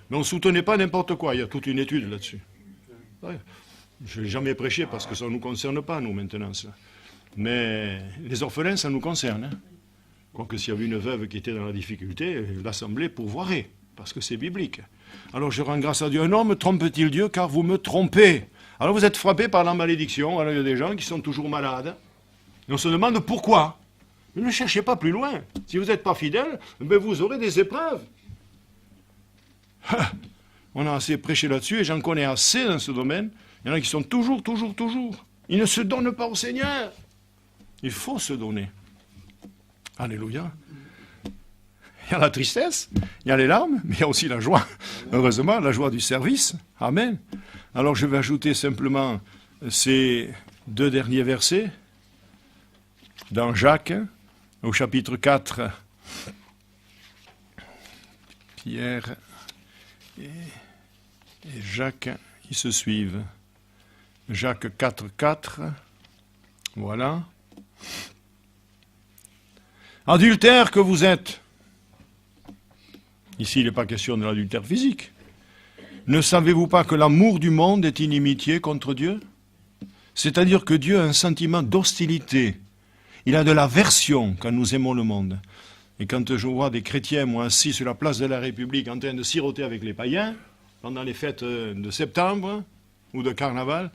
Mais on ne soutenait pas n'importe quoi. Il y a toute une étude là-dessus. Ouais. Je n'ai jamais prêché parce que ça ne nous concerne pas, nous, maintenant. Ça. Mais les orphelins, ça nous concerne. Hein. Quoique s'il y avait une veuve qui était dans la difficulté, l'Assemblée pourvoirait, parce que c'est biblique. Alors je rends grâce à Dieu. Un homme trompe-t-il Dieu, car vous me trompez? Alors vous êtes frappé par la malédiction. Alors il y a des gens qui sont toujours malades. Et on se demande pourquoi. Mais ne cherchez pas plus loin. Si vous n'êtes pas fidèle, ben vous aurez des épreuves. On a assez prêché là-dessus, et j'en connais assez dans ce domaine. Il y en a qui sont toujours. Ils ne se donnent pas au Seigneur. Il faut se donner. Alléluia. Il y a la tristesse, il y a les larmes, mais il y a aussi la joie. Heureusement, la joie du service. Amen. Alors je vais ajouter simplement ces 2 derniers versets dans Jacques, au chapitre 4. Pierre et Jacques, ils se suivent. Jacques 4. Voilà. Adultère que vous êtes. Ici, il n'est pas question de l'adultère physique. Ne savez-vous pas que l'amour du monde est inimitié contre Dieu? C'est-à-dire que Dieu a un sentiment d'hostilité. Il a de l'aversion quand nous aimons le monde. Et quand je vois des chrétiens, moi, assis sur la place de la République, en train de siroter avec les païens, pendant les fêtes de septembre ou de carnaval,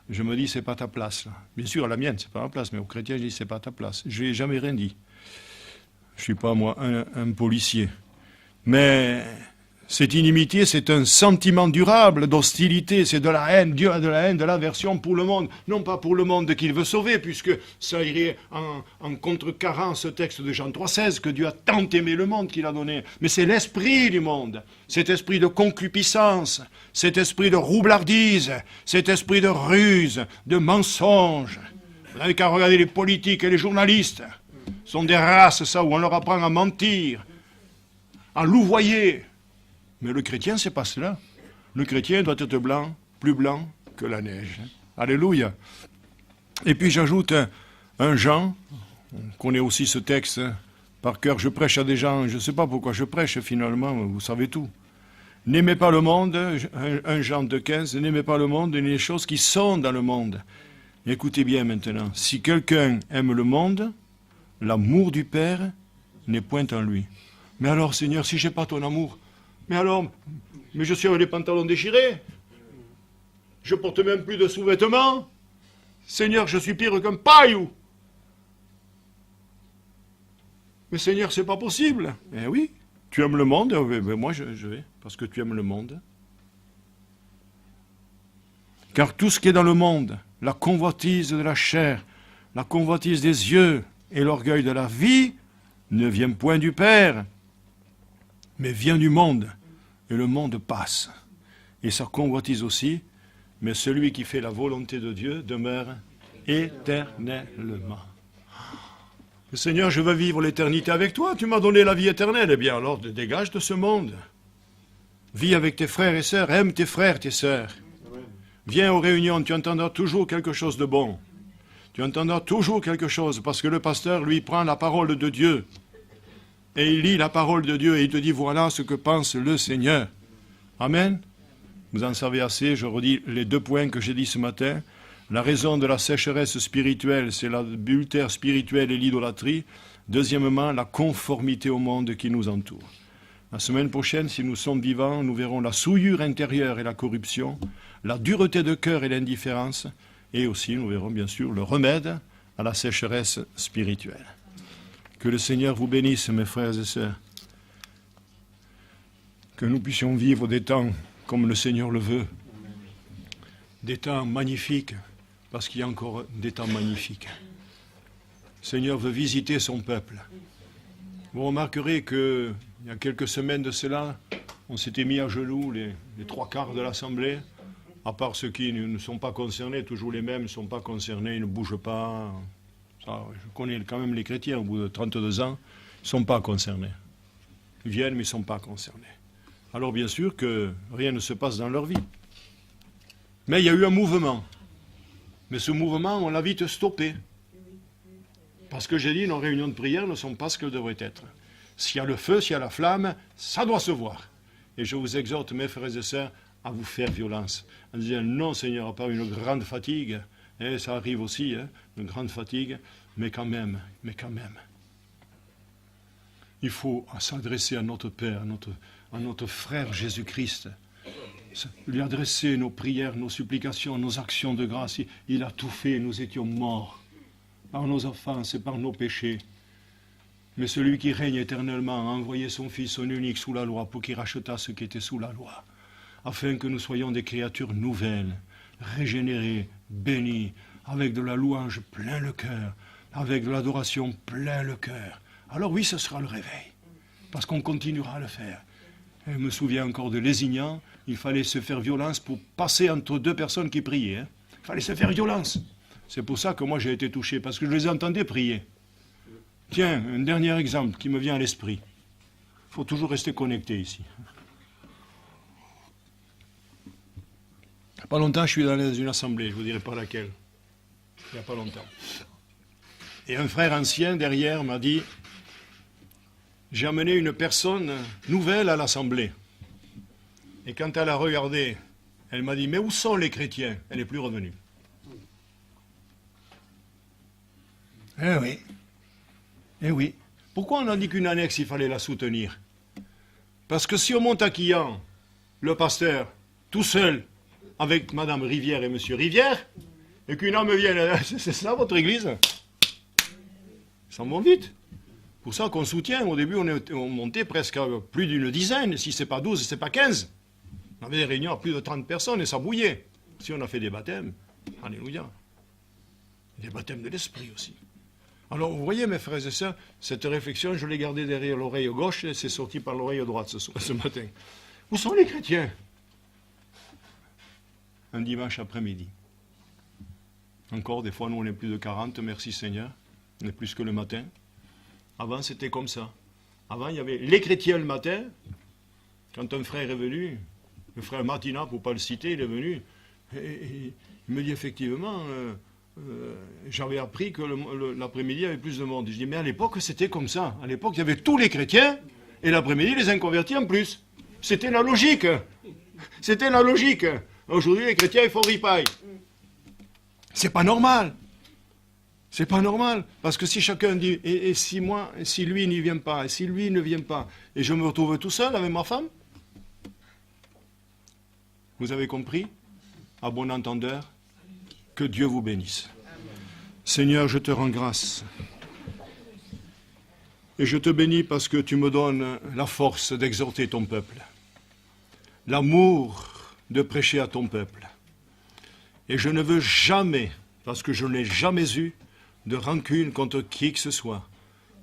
je me dis, c'est pas ta place. Là. Bien sûr, à la mienne, c'est pas ma place, mais aux chrétiens, je dis, c'est pas ta place. Je n'ai jamais rien dit. Je ne suis pas, moi, un policier. Mais cette inimitié, c'est un sentiment durable d'hostilité, c'est de la haine. Dieu a de la haine, de l'aversion pour le monde. Non pas pour le monde qu'il veut sauver, puisque ça irait en contrecarrant ce texte de Jean 3,16, que Dieu a tant aimé le monde qu'il a donné. Mais c'est l'esprit du monde, cet esprit de concupiscence, cet esprit de roublardise, cet esprit de ruse, de mensonge. Vous n'avez qu'à regarder les politiques et les journalistes. Ce sont des races, ça, où on leur apprend à mentir, à louvoyer. Mais le chrétien, c'est pas cela. Le chrétien doit être blanc, plus blanc que la neige. Alléluia. Et puis j'ajoute un Jean. On connaît aussi ce texte par cœur. Je prêche à des gens, je ne sais pas pourquoi je prêche finalement, vous savez tout. N'aimez pas le monde, 1 Jean 2,15, n'aimez pas le monde ni les choses qui sont dans le monde. Écoutez bien maintenant, si quelqu'un aime le monde, l'amour du Père n'est point en lui. Mais alors, Seigneur, si je n'ai pas ton amour, mais je suis avec les pantalons déchirés, je porte même plus de sous-vêtements. Seigneur, je suis pire qu'un paillou. Mais Seigneur, c'est pas possible. Eh oui, tu aimes le monde, mais moi je vais, parce que tu aimes le monde. Car tout ce qui est dans le monde, la convoitise de la chair, la convoitise des yeux et l'orgueil de la vie, ne vient point du Père, mais vient du monde. Et le monde passe. Et sa convoitise aussi, mais celui qui fait la volonté de Dieu demeure éternellement. Seigneur, je veux vivre l'éternité avec toi, tu m'as donné la vie éternelle. Eh bien alors, dégage de ce monde. Vis avec tes frères et sœurs, aime tes frères, tes sœurs. Viens aux réunions, tu entendras toujours quelque chose de bon. Tu entendras toujours quelque chose, parce que le pasteur, lui, prend la parole de Dieu. Et il lit la parole de Dieu et il te dit, voilà ce que pense le Seigneur. Amen. Vous en savez assez, je redis les 2 points que j'ai dit ce matin. La raison de la sécheresse spirituelle, c'est l'adultère spirituel et l'idolâtrie. Deuxièmement, la conformité au monde qui nous entoure. La semaine prochaine, si nous sommes vivants, nous verrons la souillure intérieure et la corruption, la dureté de cœur et l'indifférence, et aussi nous verrons bien sûr le remède à la sécheresse spirituelle. Que le Seigneur vous bénisse, mes frères et sœurs. Que nous puissions vivre des temps comme le Seigneur le veut. Des temps magnifiques, parce qu'il y a encore des temps magnifiques. Le Seigneur veut visiter son peuple. Vous remarquerez qu'il y a quelques semaines de cela, on s'était mis à genoux, les 3/4 de l'Assemblée, à part ceux qui ne sont pas concernés, toujours les mêmes ne sont pas concernés, ils ne bougent pas. Ça, je connais quand même les chrétiens, au bout de 32 ans, ils ne sont pas concernés. Ils viennent, mais ils ne sont pas concernés. Alors bien sûr que rien ne se passe dans leur vie. Mais il y a eu un mouvement. Mais ce mouvement, on l'a vite stoppé. Parce que j'ai dit, nos réunions de prière ne sont pas ce qu'elles devraient être. S'il y a le feu, s'il y a la flamme, ça doit se voir. Et je vous exhorte, mes frères et sœurs, à vous faire violence. En disant, non Seigneur, pas une grande fatigue. Et ça arrive aussi, une grande fatigue, mais quand même. Il faut s'adresser à notre Père, à notre frère Jésus-Christ. Lui adresser nos prières, nos supplications, nos actions de grâce. Il a tout fait, nous étions morts par nos offenses et par nos péchés. Mais celui qui règne éternellement a envoyé son Fils, son unique, sous la loi, pour qu'il racheta ce qui était sous la loi, afin que nous soyons des créatures nouvelles, régénérées, bénies, avec de la louange plein le cœur, avec de l'adoration plein le cœur. Alors oui, ce sera le réveil, parce qu'on continuera à le faire. Et je me souviens encore de Lézignan, il fallait se faire violence pour passer entre 2 personnes qui priaient. Il fallait se faire violence. C'est pour ça que moi j'ai été touché, parce que je les entendais prier. Tiens, un dernier exemple qui me vient à l'esprit. Il faut toujours rester connecté ici. Il n'y a pas longtemps, je suis dans une assemblée, je vous dirai pas laquelle. Il n'y a pas longtemps. Et un frère ancien derrière m'a dit, j'ai amené une personne nouvelle à l'assemblée. Et quand elle a regardé, elle m'a dit, mais où sont les chrétiens? Elle n'est plus revenue. Eh oui. Pourquoi on a dit qu'une annexe, il fallait la soutenir? Parce que si on monte à Quillan, le pasteur, tout seul, avec Madame Rivière et Monsieur Rivière, et qu'une âme vienne, c'est ça votre église? Ils s'en vont vite. Pour ça qu'on soutient, au début on montait presque à plus d'une dizaine, si c'est pas 12, c'est pas 15. On avait des réunions à plus de 30 personnes et ça bouillait. Si on a fait des baptêmes, alléluia. Des baptêmes de l'esprit aussi. Alors vous voyez mes frères et sœurs, cette réflexion, je l'ai gardée derrière l'oreille gauche et c'est sorti par l'oreille droite ce matin. Où sont les chrétiens? Un dimanche après-midi. Encore, des fois, nous, on est plus de 40, merci Seigneur. On est plus que le matin. Avant, c'était comme ça. Avant, il y avait les chrétiens le matin. Quand un frère est venu, le frère Martina, pour ne pas le citer, il est venu. Et il me dit effectivement, j'avais appris que l'après-midi, il y avait plus de monde. Je dis, mais à l'époque, c'était comme ça. À l'époque, il y avait tous les chrétiens, et l'après-midi, les inconvertis en plus. C'était la logique. C'était la logique. Aujourd'hui, les chrétiens, ils font ripaille. C'est pas normal. C'est pas normal. Parce que si chacun dit, et si lui n'y vient pas, et si lui ne vient pas, et je me retrouve tout seul avec ma femme? Vous avez compris? À bon entendeur, que Dieu vous bénisse. Seigneur, je te rends grâce. Et je te bénis parce que tu me donnes la force d'exhorter ton peuple. L'amour de prêcher à ton peuple. Et je ne veux jamais, parce que je ne l'ai jamais eu, de rancune contre qui que ce soit,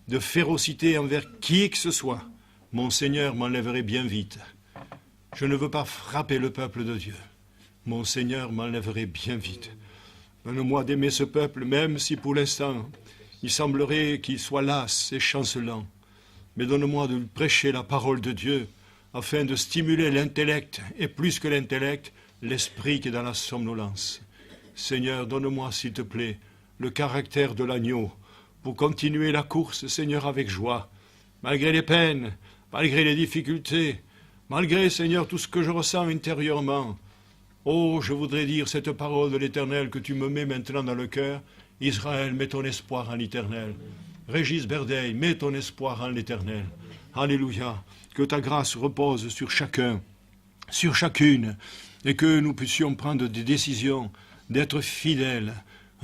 de férocité envers qui que ce soit. Mon Seigneur m'enlèverait bien vite. Je ne veux pas frapper le peuple de Dieu. Mon Seigneur m'enlèverait bien vite. Donne-moi d'aimer ce peuple, même si pour l'instant, il semblerait qu'il soit las et chancelant. Mais donne-moi de lui prêcher la parole de Dieu, afin de stimuler l'intellect, et plus que l'intellect, l'esprit qui est dans la somnolence. Seigneur, donne-moi, s'il te plaît, le caractère de l'agneau, pour continuer la course, Seigneur, avec joie, malgré les peines, malgré les difficultés, malgré, Seigneur, tout ce que je ressens intérieurement. Oh, je voudrais dire cette parole de l'Éternel que tu me mets maintenant dans le cœur. Israël, mets ton espoir en l'Éternel. Régis Berdeil, mets ton espoir en l'Éternel. Alléluia. Que ta grâce repose sur chacun, sur chacune, et que nous puissions prendre des décisions, d'être fidèles.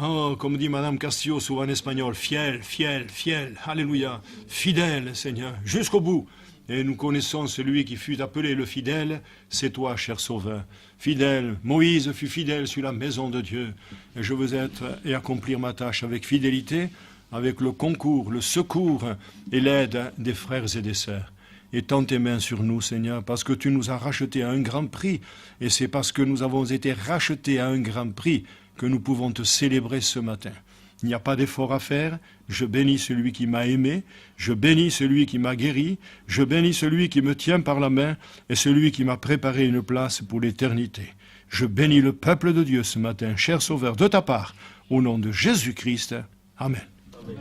Oh, comme dit Madame Castillo souvent en espagnol, fiel, fiel, fiel. Alléluia. Fidèle, Seigneur, jusqu'au bout. Et nous connaissons celui qui fut appelé le fidèle, c'est toi, cher Sauveur. Fidèle, Moïse fut fidèle sur la maison de Dieu. Et je veux être et accomplir ma tâche avec fidélité, avec le concours, le secours et l'aide des frères et des sœurs. Étends tes mains sur nous, Seigneur, parce que tu nous as rachetés à un grand prix. Et c'est parce que nous avons été rachetés à un grand prix que nous pouvons te célébrer ce matin. Il n'y a pas d'effort à faire. Je bénis celui qui m'a aimé, je bénis celui qui m'a guéri, je bénis celui qui me tient par la main et celui qui m'a préparé une place pour l'éternité. Je bénis le peuple de Dieu ce matin, cher Sauveur, de ta part, au nom de Jésus-Christ. Amen. Amen.